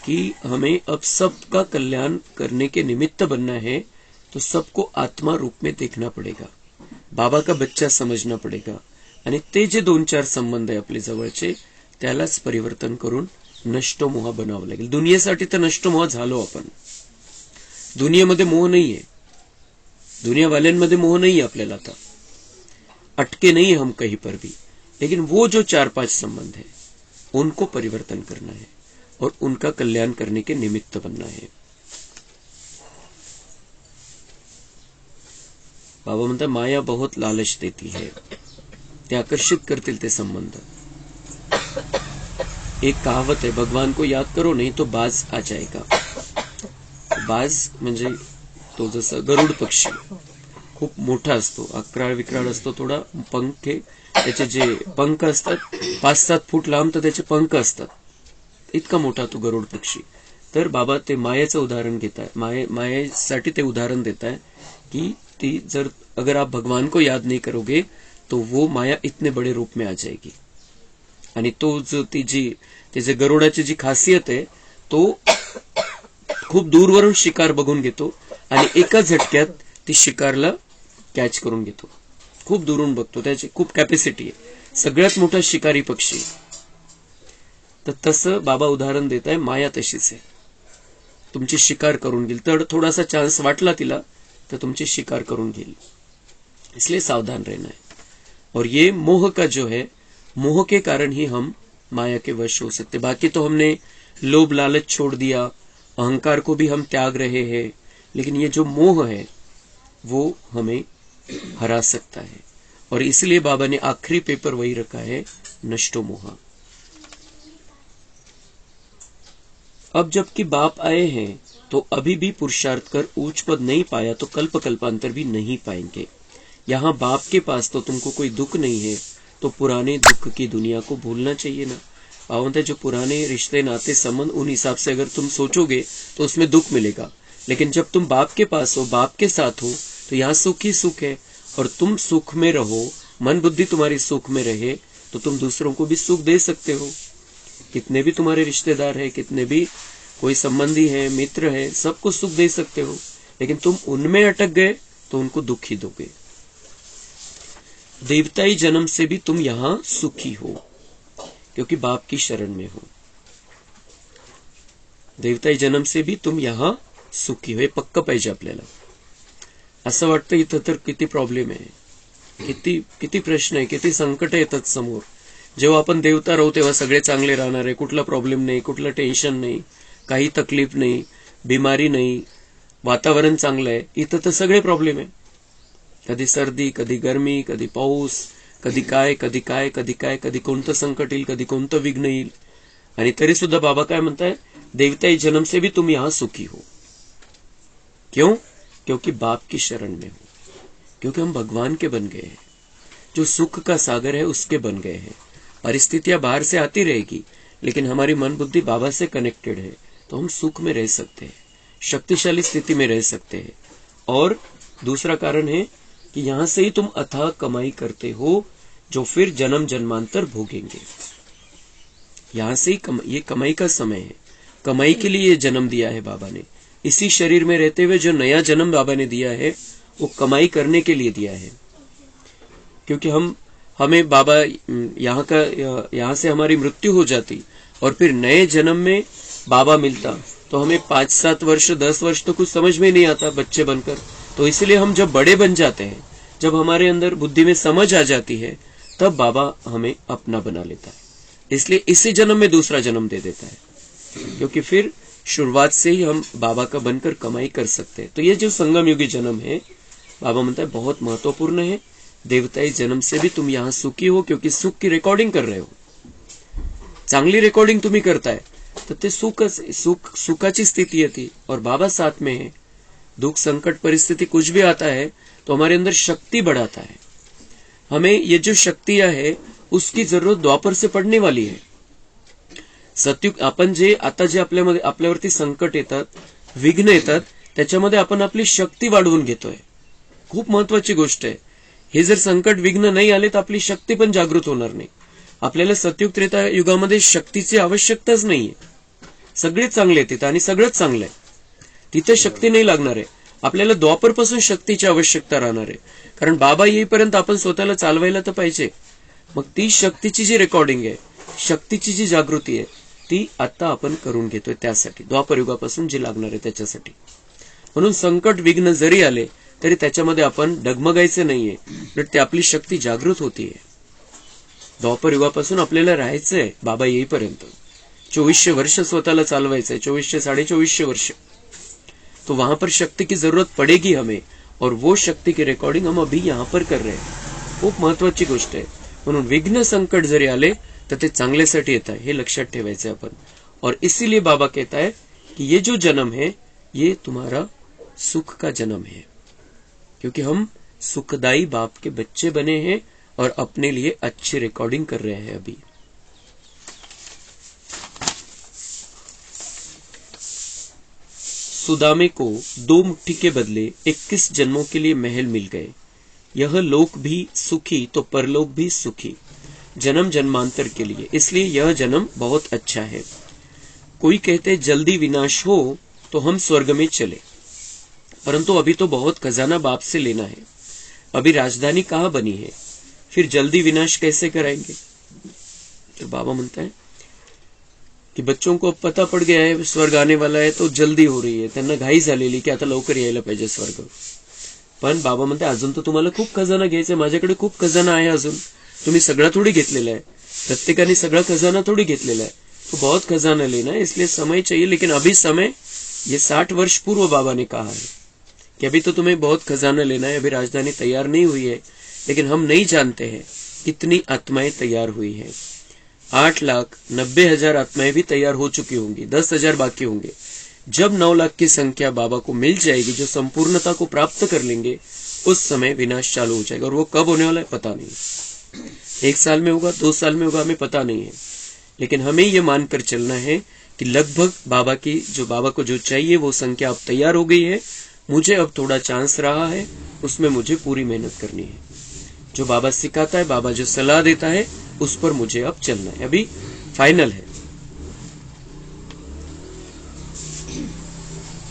कि हमें अब सबका कल्याण करने के निमित्त बनना है, तो सबको आत्मा रूप में देखना पड़ेगा, बाबा का बच्चा समझना पड़ेगा. आणि ते जे 2-4 संबंध आहे आपले जवळचे, त्यालाच परिवर्तन करून नष्ट मोह बनावं लागेल. दुनियेसाठी तर नष्ट मोह झालो आपण, दुनियेमध्ये मोह नाहीये, दुनियावाल्यांमध्ये मोह नहीं आपल्याला आता, अटके नहीं हम कहीं पर भी. लेकिन वो जो 4-5 संबंध है उनको परिवर्तन करना है और उनका कल्याण करने के निमित्त बनना है. बाबा म्हणतात माया बहुत लालच देती है, ते आकर्षित करतील ते संबंध. एक कहावत है, भगवान को याद करो नहीं तो बाज आ जाएगा. बाज म्हणजे तो जसा गरुड पक्षी खूप मोठा असतो, अकराळ विक्राळ असतो, थोडा पंख, त्याचे जे पंख असतात 5-7 फूट लांब, तर त्याचे पंख असतात, इतका मोठा तो गरुड पक्षी. तर बाबा ते मायेचं उदाहरण घेत आहे, मायेसाठी ते उदाहरण देत आहे की ती जर अगर आप भगवान को याद नहीं करोगे तो वो माया इतने बड़े रूप में आ जाएगी. आणि तो जो त्याचे गरुडाची जी खासियत आहे तो खूप दूरवरून शिकार बघून घेतो आणि एका झटक्यात ती शिकारला कॅच करून घेतो. खूप दुरून बघतो, त्याची खूप कॅपॅसिटी आहे, सगळ्यात मोठा शिकारी पक्षी. तर तसं बाबा उदाहरण देत आहे, माया तशीच आहे, तुमची शिकार करून घेईल. तर थोडासा चान्स वाटला तिला तो तुमची शिकार करून घेईल, इसलिए सावधान रहना है. और ये मोह का जो है, मोह के कारण ही हम माया के वश हो सकते. बाकी तो हमने लोभ लालच छोड़ दिया, अहंकार को भी हम त्याग रहे हैं, लेकिन ये जो मोह है वो हमें हरा सकता है. और इसलिए बाबा ने आखिरी पेपर वही रखा है, नष्टो मोहा. अब जबकि बाप आए हैं तो अभी भी पुरुषार्थ कर ऊंच पद नहीं पाया तो कल्प कल्पांतर भी नहीं पाएंगे. यहाँ बाप के पास तो तुमको कोई दुख नहीं है तो पुराने दुख की दुनिया को भूलना चाहिए ना. पावंत है, जो पुराने रिश्ते नाते संबंध उन हिसाब से अगर तुम सोचोगे तो उसमें दुख मिलेगा. लेकिन जब तुम बाप के पास हो, बाप के साथ हो, तो यहाँ सुख ही सुख है. और तुम सुख में रहो, मन बुद्धि तुम्हारी सुख में रहे तो तुम दूसरों को भी सुख दे सकते हो. कितने भी तुम्हारे रिश्तेदार है, कितने भी कोई संबंधी है, मित्र है, सबको सुख दे सकते हो. लेकिन तुम उनमें अटक गए तो उनको दुख ही दोगे. देवताई जन्म से भी तुम यहां सुखी हो क्योंकि बाप की शरण में हो. देवताई जन्म से भी तुम यहां सुखी हो, हे पक्क पाहिजे आपल्याला. असं वाटतं इथं तर किती प्रॉब्लेम आहे, किती प्रश्न आहे, किती संकट येतात समोर. जेव्हा आपण देवता राहू तेव्हा सगळे चांगले राहणार आहे, कुठला प्रॉब्लेम नाही, कुठलं टेन्शन नाही, काही तकलीफ नाही, बिमारी नाही, वातावरण चांगलं आहे. इथं तर सगळे प्रॉब्लेम आहे. कधी सर्दी, कधी गरमी, कधी पाऊस, कधी काय, कधी काय, कधी काय, कधी कोणतं संकट येईल, कधी कोणतं विघ्न येईल. आणि तरी सुद्धा बाबा काय म्हणताय, देवताई जन्म से भी तुम यहां सुखी हो. क्यों? क्योंकि बाप की शरण में हो, क्योंकि हम भगवान के बन गए हैं, जो सुख का सागर है उसके बन गए हैं. परिस्थितियां बाहर से आती रहेगी लेकिन हमारी मन बुद्धि बाबा से कनेक्टेड है तो हम सुख में रह सकते हैं, शक्तिशाली स्थिति में रह सकते हैं. और दूसरा कारण है कि यहां से ही तुम अथाह कमाई करते हो जो फिर जन्म जन्मांतर भोगेंगे. यहां से ही ये कमाई का समय है, कमाई के लिए ये जन्म दिया है बाबा ने. इसी शरीर में रहते हुए जो नया जन्म बाबा ने दिया है वो कमाई करने के लिए दिया है. क्योंकि हमें बाबा यहाँ से हमारी मृत्यु हो जाती और फिर नए जन्म में बाबा मिलता तो हमें 5-7 वर्ष 10 वर्ष तो कुछ समझ में नहीं आता बच्चे बनकर. तो इसलिए हम जब बड़े बन जाते हैं, जब हमारे अंदर बुद्धि में समझ आ जाती है, तब बाबा हमें अपना बना लेता है. इसलिए इसी जन्म में दूसरा जन्म दे देता है, क्योंकि फिर शुरुआत से ही हम बाबा का बनकर कमाई कर सकते हैं. तो ये जो संगम युगी जन्म है, बाबा म्हणता है बहुत महत्वपूर्ण है. देवताई जन्म से भी तुम यहाँ सुखी हो क्योंकि सुख की रिकॉर्डिंग कर रहे हो. चांगली रिकॉर्डिंग तुम्ही करताय तर ते सुखाची स्थिति है ती. और बाबा साथ में है. दुख संकट परिस्थिति कुछ भी आता है तो हमारे अंदर शक्ति बढ़ाता है. हमें ये जो शक्तियां है उसकी जरूरत द्वापर से पडने वाली है. सत्युग आपण जे आता जे आपल्यावरती संकट येतात, विघ्न येतात, त्याच्यामध्ये आपण आपली शक्ती वाढवून घेतोय. खूप महत्वाची गोष्ट आहे. हे जर संकट विघ्न नाही आले तर आपली शक्ती पण जागृत होणार नाही. आपल्याला सतयुग त्रेता युगामध्ये शक्तीची आवश्यकताच नाहीये. सगळे चांगले तिथं आणि सगळंच चांगलं आहे. तिथे शक्ती नाही लागणार आहे. आपल्याला द्वापरपासून शक्तीची आवश्यकता राहणार आहे. कारण बाबा येईपर्यंत आपण स्वतःला चालवायला तर पाहिजे. मग ती शक्तीची जी रेकॉर्डिंग आहे, शक्तीची जी जागृती आहे, ती आता आपण करून घेतोय. त्यासाठी द्वापर युगापासून जी लागणार आहे त्याच्यासाठी. म्हणून संकट विघ्न जरी आले तरी त्याच्यामध्ये आपण डगमगायचं नाहीये, तर ती आपली शक्ती जागृत होतीये. द्वापर युगापासून आपल्याला राहायचंय बाबा येईपर्यंत. 2400 वर्ष स्वतःला चालवायचंय, 2400-2450 वर्ष. तो वहां पर शक्ति की जरूरत पड़ेगी हमें, और वो शक्ति की रिकॉर्डिंग हम अभी यहाँ पर कर रहे हैं. खूप महत्वाची गोष्ट आहे. म्हणून विघ्न संकट जरी आले तर ते चांगल्यासाठी येत आहे, हे लक्षात ठेवायचंय आपण. और इसीलिए बाबा कहता है कि ये जो जन्म है ये तुम्हारा सुख का जन्म है, क्योंकि हम सुखदाई बाप के बच्चे बने हैं और अपने लिए अच्छी रिकॉर्डिंग कर रहे हैं अभी. सुदामे को 2 मुट्ठी के बदले 21 जन्मों के लिए महल मिल गए। यह लोक भी सुखी तो परलोक भी सुखी, जन्म जन्मांतर के लिए, इसलिए यह जन्म बहुत अच्छा है। कोई कहते जल्दी विनाश हो तो हम स्वर्ग में चले, परंतु अभी तो बहुत खजाना बाप से लेना है। अभी राजधानी कहाँ बनी है, फिर जल्दी विनाश कैसे कराएंगे? तो बाबा म्हणता है की बच्चों को पता पड गया है स्वर्ग आने वाला आहे, तो जल्दी हो रही आहे, त्यांना घाई झालेली की आता लवकर यायला पाहिजे स्वर्ग. पण बाबा म्हणते अजून तर तुम्हाला खूप खजाना घ्यायचा, माझ्याकडे खूप खजाना आहे, अजून तुम्ही सगळा थोडी घेतलेला आहे, प्रत्येकाने सगळा खजाना थोडी घेतलेला है, तो बहुत खजाना लेना है, इसलिए समय चाहिए. लेकिन अभी समय, ये 60 वर्ष पूर्व बाबा ने कहा है कि अभी तो तुम्हें बहुत खजाना लेना है, अभी राजधानी तैयार नहीं हुई है. लेकिन हम नहीं जानते हैं कितनी आत्माएं तैयार हुई है. 8,90,000 आत्माएं भी तैयार हो चुकी होंगी, 10,000 बाकी होंगे. जब 9 लाख की संख्या बाबा को मिल जाएगी, जो संपूर्णता को प्राप्त कर लेंगे, उस समय विनाश चालू हो जाएगा. और वो कब होने वाला है पता नहीं, 1 साल में होगा, 2 साल में होगा, हमें पता नहीं है. लेकिन हमें ये मानकर चलना है कि लगभग बाबा को जो चाहिए वो संख्या अब तैयार हो गई है. मुझे अब थोड़ा चांस रहा है, उसमें मुझे पूरी मेहनत करनी है. जो बाबा सिखाता है, बाबा जो सलाह देता है, उस पर मुझे अब चलना है. अभी फाइनल है.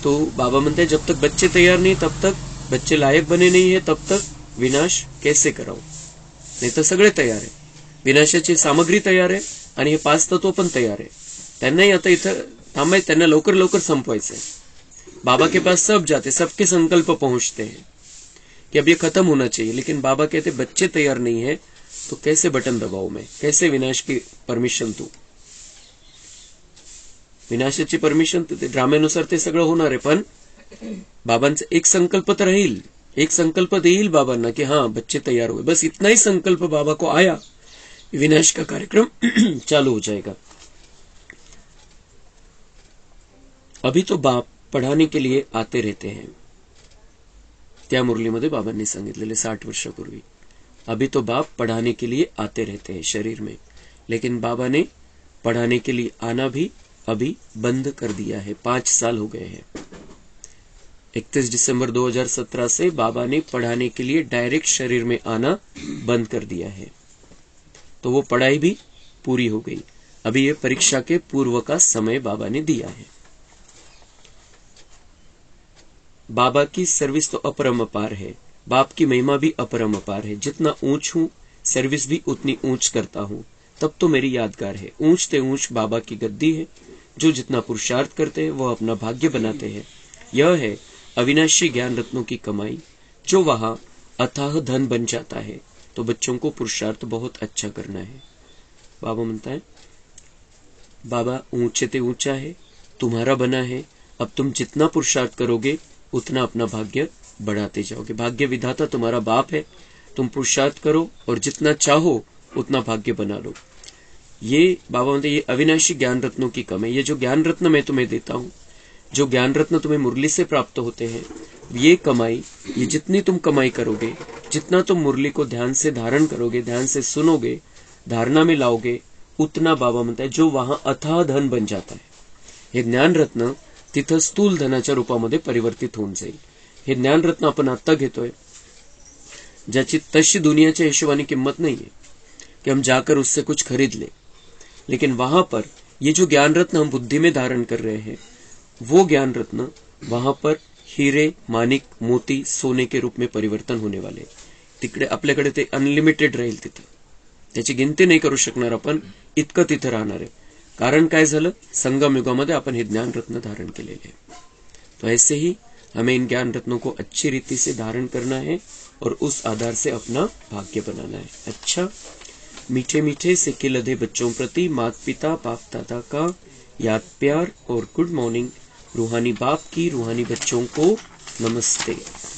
तो बाबा म्हणते जब तक बच्चे तैयार नहीं, तब तक बच्चे लायक बने नहीं है, तब तक विनाश कैसे करावं. नाही तर सगळे तयार आहे, विनाशाची सामग्री तयार आहे आणि हे 5 तत्व पण तयार आहे. त्यांनाही आता इथं थांबायचं, त्यांना लवकर लवकर संपवायचं है. बाबा के पास सब जाते, सबके संकल्प पहुंचते हैं कि अब ये खत्म होना चाहिए. लेकिन बाबा कहते बच्चे तैयार नहीं है, तो कैसे बटन दबाऊ मैं, कैसे विनाश की परमिशन तू. विनाशाची परमिशन ते ड्राम्यानुसार ते सगळं होणार आहे, पण बाबांचा एक संकल्प तर राहील, एक संकल्प देईल बाबांना कि हाँ बच्चे तैयार हुए. बस इतना ही संकल्प बाबा को आया, विनाश का कार्यक्रम चालू हो जाएगा. अभी तो बाप पढ़ाने के लिए आते रहते हैं. त्या मुरलीमध्ये बाबांनी सांगितलेले 60 वर्षापूर्वी, अभी तो बाप पढ़ाने के लिए आते रहते हैं शरीर में. लेकिन बाबा ने पढ़ाने के लिए आना भी अभी बंद कर दिया है. 5 साल हो गए हैं. 31 दिसंबर 2017 से बाबा ने पढ़ाने के लिए डायरेक्ट शरीर में आना बंद कर दिया है. तो वो पढ़ाई भी पूरी हो गई. अभी ये परीक्षा के पूर्व का समय बाबा ने दिया है. बाबा की सर्विस तो अपरंपार है, बाप की महिमा भी अपरंपार है. जितना ऊंच हूं, सर्विस भी उतनी ऊंच करता हूं, तब तो मेरी यादगार है. ऊंच ते ऊंच बाबा की गद्दी है. जो जितना पुरुषार्थ करते हैं वह अपना भाग्य बनाते हैं. यह है अविनाशी ज्ञान रत्नों की कमाई. जो वहां अथाह धन बन जाता है, तो बच्चों को पुरुषार्थ बहुत अच्छा करना है. बाबा म्हणता है बाबा ऊंचे ते ऊंचा है, तुम्हारा बना है. अब तुम जितना पुरुषार्थ करोगे उतना अपना भाग्य बढ़ाते जाओगे. भाग्य विधाता तुम्हारा बाप है. तुम पुरुषार्थ करो और जितना चाहो उतना भाग्य बना लो. ये बाबा म्हणते ये अविनाशी ज्ञान रत्नों की कमाई. ये जो ज्ञान रत्न मैं तुम्हें देता हूं, जो ज्ञान रत्न तुम्हें मुरली से प्राप्त होते हैं, ये कमाई, ये जितनी तुम कमाई करोगे, जितना तुम मुरली को ध्यान से धारण करोगे, ध्यान से सुनोगे, धारणा में लाओगे, उतना बाबा म्हणता है जो वहां अथाह धन बन जाता है. हे ज्ञान रत्न तिथं स्थूल धनाच्या रूपामध्ये परिवर्तित होऊन जाईल. हे ज्ञान रत्न आपण आता घेतोय, ज्याची तशी दुनियाच्या हिशोबाने किंमत नाहीये कि हम जाकर उससे कुछ खरीद ले. लेकिन वहां पर ये जो ज्ञान रत्न हम बुद्धि में धारण कर रहे हैं, वो ज्ञान रत्न वहां पर हीरे, माणिक, मोती, सोने के रूप में परिवर्तन होने वाले. तिकडे आपल्याकडे ते अनलिमिटेड राहील. तिथं त्याची गिनती नाही करू शकणार आपण, इतकं तिथं राहणार आहे. कारण काय झालं, संगम युगामध्ये आपण हे ज्ञान रत्न धारण केलेले हैं. तो ऐसे ही हमें इन ज्ञान रत्नों को अच्छी रीति से धारण करना है और उस आधार से अपना भाग्य बनाना है. अच्छा, मीठे मीठे से लदे बच्चों प्रति माता पिता बाप दादा का याद प्यार और गुड मॉर्निंग. रूहानी बाप की रूहानी बच्चों को नमस्ते.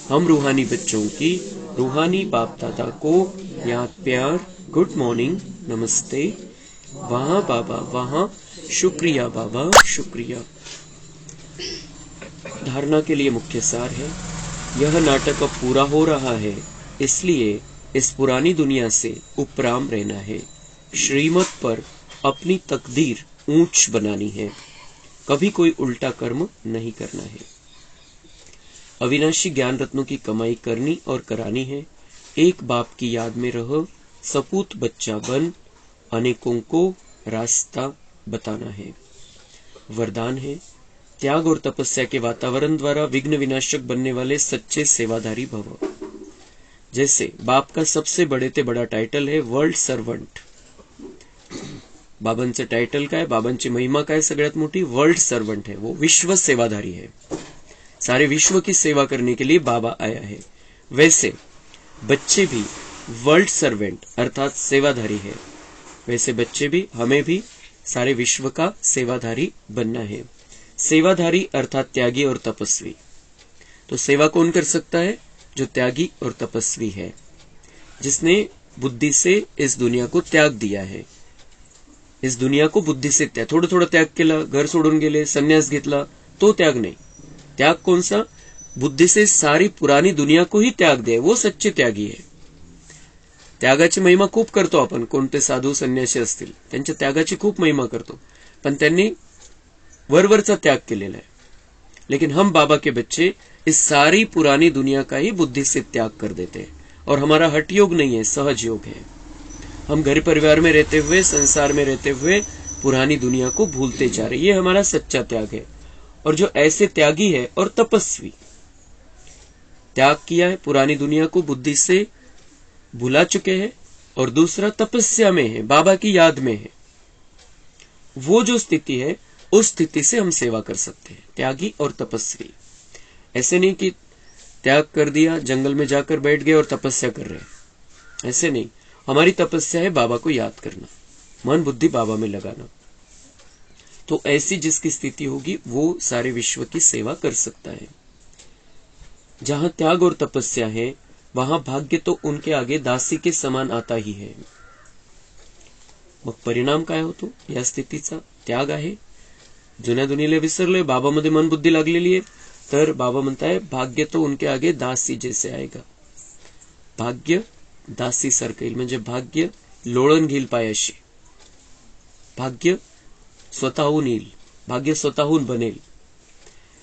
हम रूहानी बच्चों की रूहानी बाप दादा को याद प्यार, गुड मॉर्निंग, नमस्ते. वहां बाबा, वहां शुक्रिया बाबा, शुक्रिया. धारणा के लिए मुख्य सार है, यह नाटक अब पूरा हो रहा है, इसलिए इस पुरानी दुनिया से उपराम रहना है. श्रीमत पर अपनी तकदीर ऊंच बनानी है. कभी कोई उल्टा कर्म नहीं करना है. अविनाशी ज्ञान रत्नों की कमाई करनी और करानी है। एक बाप की याद में रह, सपूत बच्चा बन, अनेकों को रास्ता बताना है। वरदान है, त्याग और तपस्या के वातावरण द्वारा विघ्न विनाशक बनने वाले सच्चे सेवाधारी भव। जैसे बाप का सबसे बड़े ते बड़ा टायटल है वर्ल्ड सर्वंट. बाबांचं टायटल काय, बाबांची महिमा काय, सगळ्यात मोठी वर्ल्ड सर्वंट है, वो विश्व सेवाधारी है. सारे विश्व की सेवा करने के लिए बाबा आया है. वैसे बच्चे भी वर्ल्ड सर्वेंट अर्थात सेवाधारी है. वैसे बच्चे भी, हमें भी सारे विश्व का सेवाधारी बनना है. सेवाधारी अर्थात त्यागी और तपस्वी. तो सेवा कौन कर सकता है? जो त्यागी और तपस्वी है, जिसने बुद्धि से इस दुनिया को त्याग दिया है. इस दुनिया को बुद्धि से त्याग, थोडं थोडं त्याग केला, घर सोडून गेले, संन्यास घेतला, तो त्याग नहीं. त्याग कौन सा? बुद्धि से सारी पुरानी दुनिया को ही त्याग दे, वो सच्चे त्यागी है. त्यागाची महिमा खूप करतो आपण. कोणते साधू संन्यासी असतील त्यांच्या त्यागाची खूप महिमा करतो, पण त्यांनी वरवरचा त्याग केलेला है. लेकिन हम बाबा के बच्चे इस सारी पुरानी दुनिया का ही बुद्धि से त्याग कर देते हैं. और हमारा हठ योग नहीं है, सहज योग है. हम घर परिवार में रहते हुए, संसार में रहते हुए पुरानी दुनिया को भूलते जा रहे. ये हमारा सच्चा त्याग है. और जो ऐसे त्यागी है और तपस्वी, त्याग किया है, पुरानी दुनिया को बुद्धि से भुला चुके हैं, और दूसरा तपस्या में है, बाबा की याद में है, वो जो स्थिति है, उस स्थिति से हम सेवा कर सकते हैं. त्यागी और तपस्वी. ऐसे नहीं कि त्याग कर दिया, जंगल में जाकर बैठ गए और तपस्या कर रहे हैं. ऐसे नहीं. हमारी तपस्या है बाबा को याद करना, मन बुद्धि बाबा में लगाना. तो ऐसी जिसकी स्थिति होगी वो सारे विश्व की सेवा कर सकता है. जहां त्याग और तपस्या है, वहां भाग्य तो उनके आगे दासी के समान आता ही है. मग परिणाम काय होतो या स्थितीचा? त्याग आहे, जुन्या दुनियेला विसरले, बाबामध्ये मन बुद्धी लागलेली आहे, तर बाबा म्हणताय भाग्य तो उनके आगे दासी जैसे आएगा. भाग्य दासी सारखं येईल, म्हणजे भाग्य लोळण घेईल पायाशी. भाग्य स्वतःहून येईल, भाग्य स्वतःहून बनेल.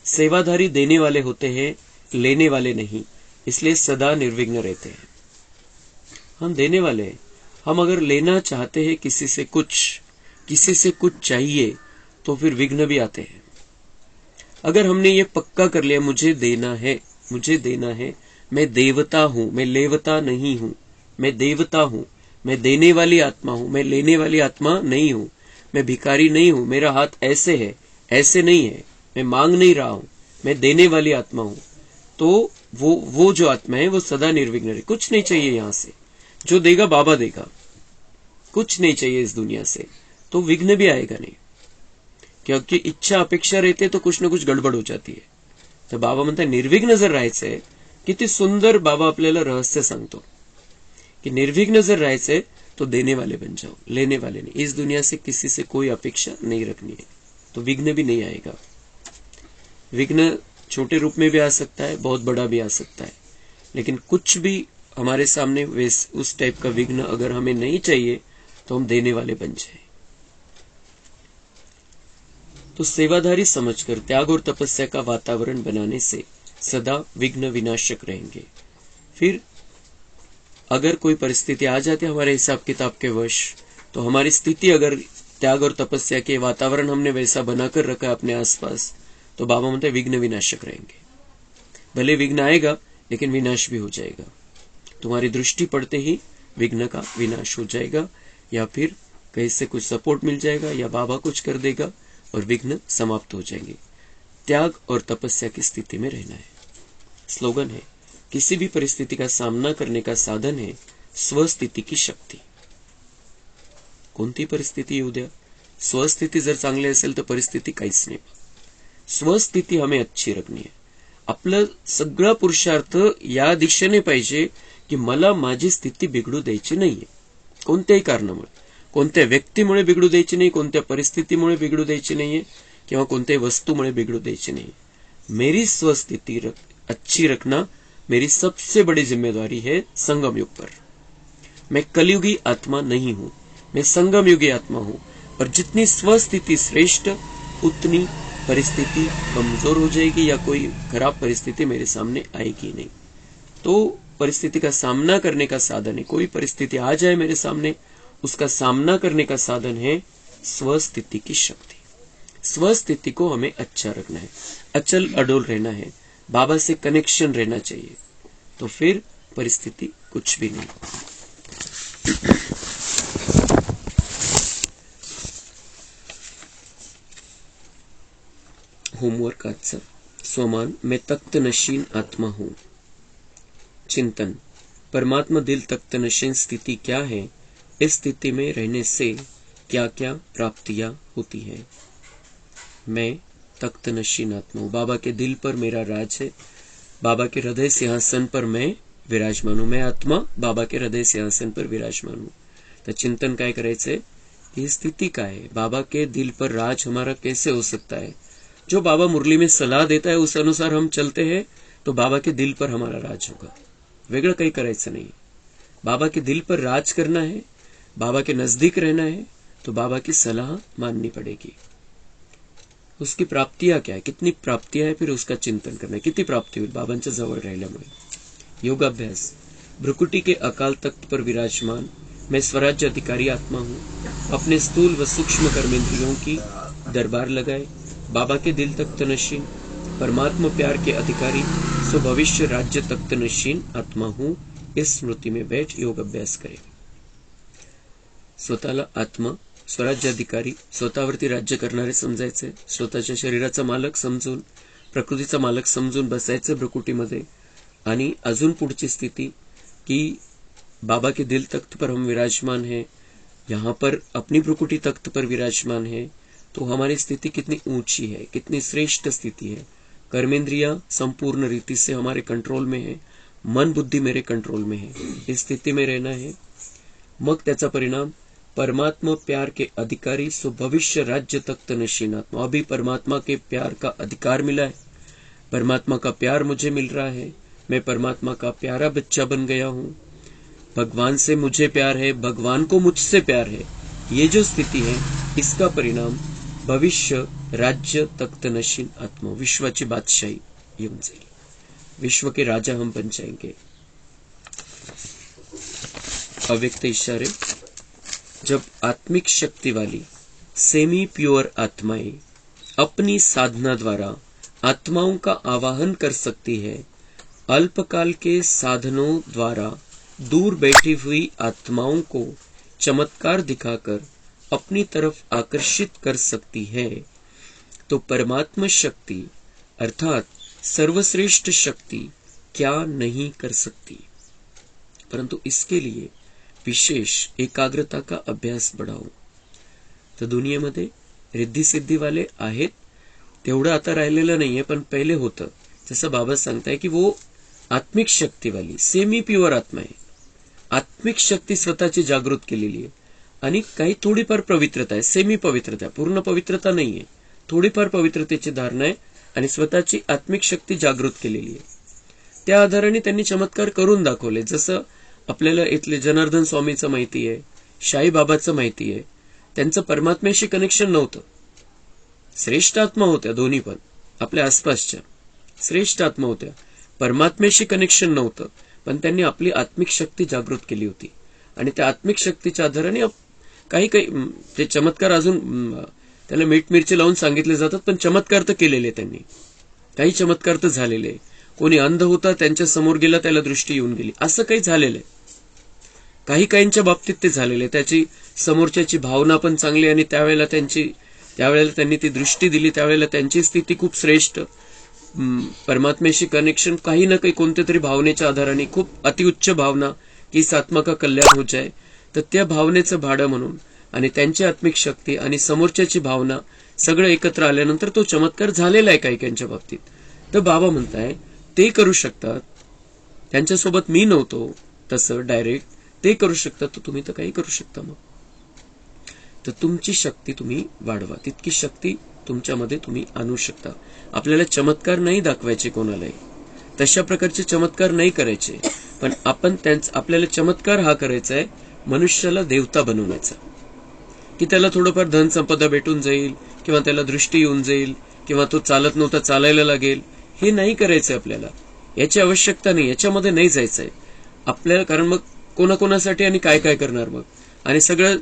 सेवाधारी देने वाले होते हैं, लेने वाले नहीं, इसलिए सदा निर्विघ्न रहते हैं. हम देने वाले हैं. हम अगर लेना चाहते हैं किसी से कुछ चाहिए, तो फिर विघ्न भी आते हैं. अगर हमने ये पक्का कर लिया मुझे देना है, मैं देवता हूं, मैं लेवता नहीं हूं, मैं देवता हूं, मैं देने वाली आत्मा हूं, मैं लेने वाली आत्मा नहीं हूं, मैं भिखारी नहीं हूं, मेरा हाथ ऐसे है, ऐसे नहीं है, मैं मांग नहीं रहा हूं, मैं देने वाली आत्मा हूं, तो वो जो आत्मा है वो सदा निर्विघ्न रहे. कुछ नहीं चाहिए यहां से, जो देगा बाबा देगा. कुछ नहीं चाहिए इस दुनिया से, तो विघ्न भी आएगा नहीं. क्योंकि इच्छा अपेक्षा रहते तो कुछ ना कुछ गडबड हो जाती है. तर बाबा म्हणतात निर्विघ्न जर राहायचंय, किती सुंदर बाबा आपल्याला रहस्य सांगतो कि निर्विघ्न जर राहायचंय तो देने वाले बन जाओ, लेने वाले नहीं. इस दुनिया से किसी से कोई अपेक्षा नहीं रखनी है, तो विघ्न भी नहीं आएगा. विघ्न छोटे रूप में भी आ सकता है, बहुत बड़ा भी आ सकता है, लेकिन कुछ भी हमारे सामने उस टाइप का विघ्न अगर हमें नहीं चाहिए, तो हम देने वाले बन जाए. तो सेवाधारी समझकर त्याग और तपस्या का वातावरण बनाने से सदा विघ्न विनाशक रहेंगे. फिर अगर कोई परिस्थिति आ जाती है हमारे हिसाब किताब के वश, तो हमारी स्थिति अगर त्याग और तपस्या के वातावरण हमने वैसा बनाकर रखा है अपने आसपास, तो बाबा म्हणते विघ्न विनाशक रहेंगे. भले विघ्न आएगा, लेकिन विनाश भी हो जाएगा. तुम्हारी दृष्टि पड़ते ही विघ्न का विनाश हो जाएगा, या फिर कहीं से कुछ सपोर्ट मिल जाएगा, या बाबा कुछ कर देगा और विघ्न समाप्त हो जाएंगे. त्याग और तपस्या की स्थिति में रहना है. स्लोगन है, किसी भी परिस्थिति का सामना करने का साधन है स्वस्थिति की शक्ती. कोणती परिस्थिती येऊ द्या, स्वस्थिती जर चांगली असेल तर परिस्थिती काहीच नाही. स्वस्थिती हमें अच्छी रखनी है. आपलं सगळा पुरुषार्थ या दिशेने पाहिजे की मला माझी स्थिती बिघडू द्यायची नाहीये. कोणत्याही कारणामुळे, कोणत्या व्यक्तीमुळे बिघडू द्यायची नाही, कोणत्या परिस्थितीमुळे बिघडू द्यायची नाहीये, किंवा कोणत्याही वस्तूमुळे बिघडू द्यायची नाही. मेरी स्वस्थिति अच्छी रखना मेरी सबसे बड़ी जिम्मेदारी है संगम युग पर. मैं कलयुगी आत्मा नहीं हूं, मैं संगम युगी आत्मा हूं. और जितनी स्वस्थिति श्रेष्ठ, उतनी परिस्थिति कमजोर हो जाएगी या कोई खराब परिस्थिति मेरे सामने आएगी नहीं। तो परिस्थिति का सामना करने का साधन है, कोई परिस्थिति आ जाए मेरे सामने, उसका सामना करने का साधन है स्वस्थिति की शक्ति। स्वस्थिति को हमें अच्छा रखना है, अचल अडोल रहना है, बाबा से कनेक्शन रहना चाहिए, तो फिर परिस्थिति कुछ भी नहीं। होमवर्क आजचा स्वमान, मैं तख्त नशीन आत्मा हूं। चिंतन, परमात्मा दिल तख्त नशीन स्थिति क्या है? इस स्थिति में रहने से क्या क्या प्राप्तियां होती हैं? मैं तख्त नशीन आत्मा हूं, बाबा के दिल पर मेरा राज है, बाबा के हृदय सिंहासन पर मैं विराजमान हूं। मैं आत्मा बाबा के हृदय सिंहासन पर विराजमान हूं। तो चिंतन काय करायचंय? ही स्थिति काय है? बाबा के दिल पर राज हमारा कैसे हो सकता है? जो बाबा मुरली में सलाह देता है उस अनुसार हम चलते हैं तो बाबा के दिल पर हमारा राज होगा, वेगळं काही करायचं नहीं। बाबा के दिल पर राज करना है, बाबा के नजदीक रहना है, तो बाबा की सलाह माननी पड़ेगी। उसकी प्राप्तियां क्या है, कितनी प्राप्तियां है, फिर उसका चिंतन करना है, किती प्राप्ती होईल बाबांच्या जवळ राहिल्यामुळे। योगाभ्यास, भ्रुकुटी के अकाल तख्त पर विराजमान मैं स्वराज्य अधिकारी आत्मा हूँ। अपने स्थूल व सूक्ष्म कर्मेंद्रियों की दरबार लगाए, बाबा के दिल तख्त नशीन, परमात्मा प्यार के अधिकारी, सो भविष्य राज्य तख्त नशीन आत्मा हूँ। इस स्मृति में बैठ योग अभ्यास करें। स्वतःला आत्मा, स्वराज्य अधिकारी, स्वतःवरती राज्य करणारे समजायचे, स्वतःच्या शरीराचा मालक समजून, प्रकृतीचा मालक समजून बसायचे भ्रुकुटीमध्ये। आणि अजून पुढची स्थिति कि बाबा के दिल तख्त पर हम विराजमान हैं, यहाँ पर अपनी भ्रुकुटी तख्त पर विराजमान है, तो हमारी स्थिति कितनी ऊंची है, कितनी श्रेष्ठ स्थिति है। कर्मेंद्रियां संपूर्ण रीति से हमारे कंट्रोल में है, मन बुद्धि मेरे कंट्रोल में है, इस स्थिति में रहना है। मग त्याचा परिणाम, परमात्मा प्यार के अधिकारी, सो भविष्य राज्य तख्त नशीन आत्मा। अभी परमात्मा के प्यार का अधिकार मिला है, परमात्मा का प्यार मुझे मिल रहा है, मैं परमात्मा का प्यारा बच्चा बन गया हूं। भगवान से मुझे प्यार है, भगवान को मुझसे प्यार है। ये जो स्थिति है इसका परिणाम भविष्य राज्य तख्त नशीन आत्मा, विश्वाची बादशाही येऊन जाईल, विश्व के राजा हम बन जाएंगे। अव्यक्त इशारे, जब आत्मिक शक्ति वाली सेमी प्योर आत्माएं अपनी साधना द्वारा आत्माओं का आवाहन कर सकती है, अल्पकाल के साधनों द्वारा दूर बैठी हुई आत्माओं को चमत्कार दिखाकर अपनी तरफ आकर्षित कर सकती है, तो परमात्मा शक्ति अर्थात सर्वश्रेष्ठ शक्ति क्या नहीं कर सकती। परंतु इसके लिए विशेष एकाग्रता का अभ्यास बढ़ाओ। तर दुनियेमध्ये रिद्धी सिद्धी वाले आहेत, तेवढं आता राहिलेलं नाहीये, पण पहिले होतं। जसं बाबा सांगताय की वो आत्मिक शक्ती वाली सेमी प्युअर आत्मा आहे, आत्मिक शक्ती स्वतःची जागृत केलेली आहे, आणि काही थोडीफार पवित्रता आहे, सेमी पवित्रता, पूर्ण पवित्रता नाहीये, थोडीफार पवित्रतेची धारणा आहे आणि स्वतःची आत्मिक शक्ती जागृत केलेली आहे। त्या आधाराने त्यांनी चमत्कार करून दाखवले। जसं आपल्याला इथले जनार्दन स्वामीचं माहिती आहे, शाई बाबाचं माहिती आहे, त्यांचं परमात्म्याशी कनेक्शन नव्हतं, श्रेष्ठ आत्मा होत्या, दोन्ही पण आपल्या आसपासच्या श्रेष्ठ आत्मा होत्या, परमात्म्याशी कनेक्शन नव्हतं, पण त्यांनी आपली आत्मिक शक्ती जागृत केली होती, आणि त्या आत्मिक शक्तीच्या आधाराने काही काही ते चमत्कार अजून त्याला मीठ मिरची लावून सांगितले जातात, पण चमत्कार तर केलेले त्यांनी, काही चमत्कार तर झालेले। कोणी अंध होता, त्यांच्या समोर गेला, त्याला दृष्टी येऊन गेली, असं काही झालेलं आहे। काही काहींच्या बाबतीत ते झालेले, त्याची समोरच्याची भावना पण चांगली, आणि त्यावेळेला त्यांनी ती दृष्टी दिली, त्यावेळेला त्यांची स्थिती खूप श्रेष्ठ, परमात्म्याशी कनेक्शन काही ना काही कोणत्या तरी भावनेच्या आधाराने, खूप अतिउच्च भावना की इस आत्मा का कल्याण हो जाए, तर त्या भावनेचं भाडं म्हणून आणि त्यांची आत्मिक शक्ती आणि समोरच्याची भावना सगळं एकत्र आल्यानंतर तो चमत्कार झालेला आहे काही काहींच्या बाबतीत। तर बाबा म्हणताय ते करू शकतात, त्यांच्यासोबत मी नव्हतो तसं डायरेक्ट, ते करू शकतात, तर तुम्ही तर काही करू शकता। मग तर तुमची शक्ती तुम्ही वाढवा, तितकी शक्ती तुमच्यामध्ये तुम्ही आणू शकता। आपल्याला चमत्कार नाही दाखवायचे कोणालाही, तशा प्रकारचे चमत्कार नाही करायचे, पण आपल्याला चमत्कार हा करायचा आहे मनुष्याला देवता बनवण्याचा, की त्याला थोडंफार धन संपदा भेटून जाईल, किंवा त्याला दृष्टी येऊन जाईल, किंवा तो चालत नव्हता चालायला लागेल, हे नाही करायचंय आपल्याला. याची आवश्यकता नाही, याच्यामध्ये नाही जायचंय आपल्याला. कारण मग कोणाकोणासाठी आणि काय काय करणार मग, आणि सगळं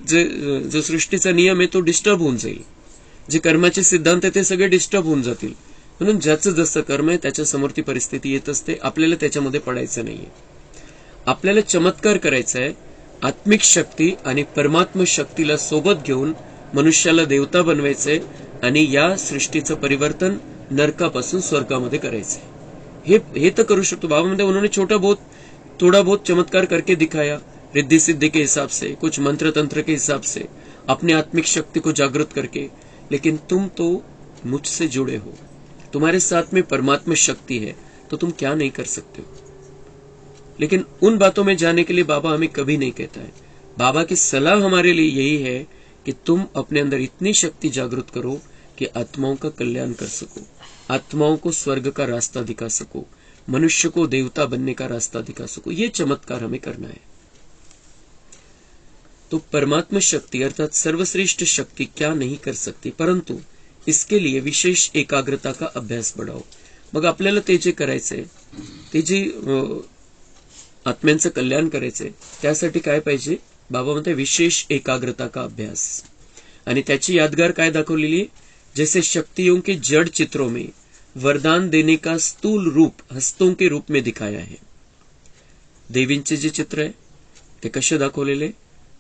जो सृष्टीचा नियम आहे तो डिस्टर्ब होऊन जाईल. जे कर्माचे सिद्धांत आहे ते सगळे डिस्टर्ब होऊन जातील. म्हणून ज्याचं जसं कर्म आहे त्याच्या समोर ती परिस्थिती येत असते. आपल्याला त्याच्यामध्ये पडायचं नाहीये. आपल्याला चमत्कार करायचा आहे. आत्मिक शक्ती आणि परमात्म शक्तीला सोबत घेऊन मनुष्याला देवता बनवायचंय आणि या सृष्टीचं परिवर्तन नरकापासून स्वर्गामध्ये करायचंय. हे तर करू शकतो. बाबा म्हणते उन्होंने थोड़ा बहुत चमत्कार करके दिखाया, रिद्धि सिद्धि के हिसाब से, कुछ मंत्र तंत्र के हिसाब से, अपने आत्मिक शक्ति को जागृत करके. लेकिन तुम तो मुझसे जुड़े हो, तुम्हारे साथ में परमात्मा शक्ति है, तो तुम क्या नहीं कर सकते हो. लेकिन उन बातों में जाने के लिए बाबा हमें कभी नहीं कहता है. बाबा की सलाह हमारे लिए यही है कि तुम अपने अंदर इतनी शक्ति जागृत करो कि आत्माओं का कल्याण कर सको, आत्माओं को स्वर्ग का रास्ता दिखा सको, मनुष्य को देवता बनने का रास्ता दिखा सको. ये चमत्कार हमें करना है. तो परमात्मा शक्ति अर्थात सर्वश्रेष्ठ शक्ति क्या नहीं कर सकती, परंतु इसके लिए विशेष एकाग्रता का अभ्यास बढ़ाओ. मग आपल्याला ते जे करायचंय, ते जे आत्म्यांचं कल्याण करायचंय, त्यासाठी काय पाहिजे. बाबा म्हणते विशेष एकाग्रता का अभ्यास. आणि त्याची यादगार काय दाखवलेली, जैसे शक्तियों के जड़ चित्रों में वरदान देने का स्थूल रूप हस्तों के रूप में दिखाया है. देवींचे जे चित्र आहे ते कसे दाखवलेले,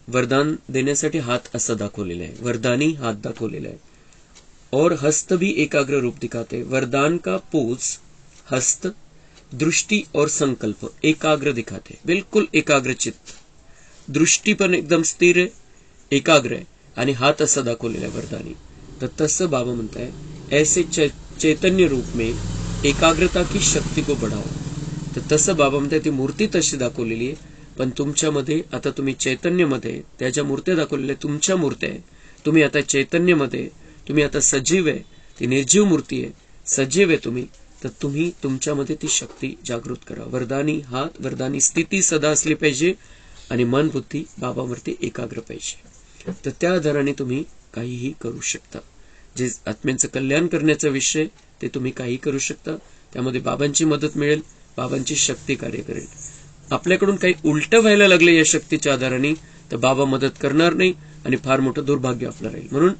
वरदान देण्यासाठी हात असा दाखवलेला आहे, वरदानी हात दाखवलेला आहे. और हस्त भी एकाग्र रूप दिखाते. वरदान का पोज, हस्त, दृष्टि और संकल्प एकाग्र दिखाते, बिल्कुल एकाग्र चित्त. दृष्टी पण एकदम स्थिर आहे, एकाग्र आहे, आणि हात असा दाखवलेला आहे वरदानी. तर तसं बाबा म्हणताय ऐसे चैतन्य रूप में एकाग्रता की शक्ती को बढ़ाओ. तर तसं बाबा म्हणताय ती मूर्ती तशी दाखवलेली आहे, पण तुमच्यामध्ये आता तुम्ही चैतन्यमध्ये त्या ज्या मूर्त्या दाखवलेल्या तुमच्या मूर्त्या आहे, तुम्ही आता चैतन्यमध्ये, तुम्ही आता सजीव आहे. ती निर्जीव मूर्ती आहे, सजीव आहे तुम्ही. तर तुम्ही तुमच्यामध्ये ती शक्ती जागृत करा. वरदानी हात, वरदानी स्थिती सदा असली पाहिजे, आणि मन बुद्धी बाबावरती एकाग्र पाहिजे. तर त्या आधाराने तुम्ही काहीही करू शकता. जे आत्म्यांचं कल्याण करण्याचा विषय ते तुम्ही काही करू शकता. त्यामध्ये बाबांची मदत मिळेल, बाबांची शक्ती कार्य करेल. आपल्याकडून काही उलटं व्हायला लागले या शक्तीच्या आधाराने, तर बाबा मदत करणार नाही आणि फार मोठं दुर्भाग्य आपलं राहील. म्हणून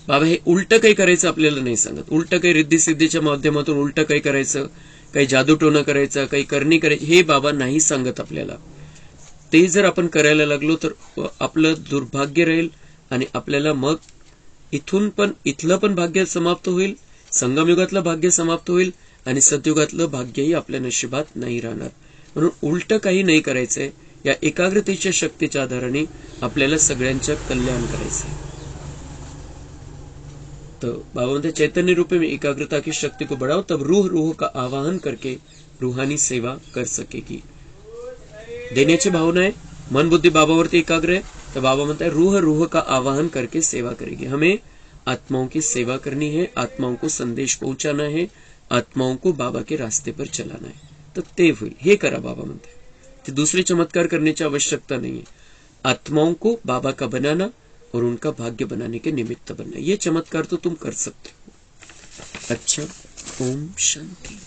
बाबा हे उलटं काही करायचं आपल्याला नाही सांगत. उलटं काही रिद्धी सिद्धीच्या माध्यमातून उलटं काही करायचं, काही जादूटोणं करायचं, काही करणी करायची, हे बाबा नाही सांगत आपल्याला. ते जर आपण करायला लागलो तर आपलं दुर्भाग्य राहील आणि आपल्याला मग इथलं पण भाग्य समाप्त होईल, संगमयुगातलं भाग्य समाप्त होईल आणि सतयुगातलं भाग्यही आपल्या नशिबात नाही राहणार. म्हणून उलटं काही नाही करायचंय. या एकाग्रतेच्या शक्तीच्या आधाराने आपल्याला सगळ्यांचं कल्याण करायचंय. तो बाबा म्हणते चैतन्य रूपे में एकाग्रता की शक्ति को बढ़ाओ, तब रूह का आवाहन करके रूहानी सेवा कर सकेगी. देण्याची भावना आहे, मन बुद्धि बाबावरती एकाग्र आहे, तो बाबा म्हणता है रूह का आवाहन करके सेवा करेगी. हमें आत्माओं की सेवा करनी है, आत्माओं को संदेश पहुंचाना है, आत्माओं को बाबा के रास्ते पर चलाना है. तर ते होईल. हे करा बाबा म्हणते. ते दुसरे चमत्कार करण्याची आवश्यकता नहीं है. आत्माओं को बाबा का बनाना और उनका भाग्य बनाने के निमित्त बनना, ये चमत्कार तो तुम कर सकते हो. अच्छा, ओम शांति.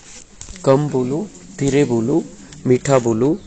कम बोलो, धीरे बोलो, मीठा बोलो.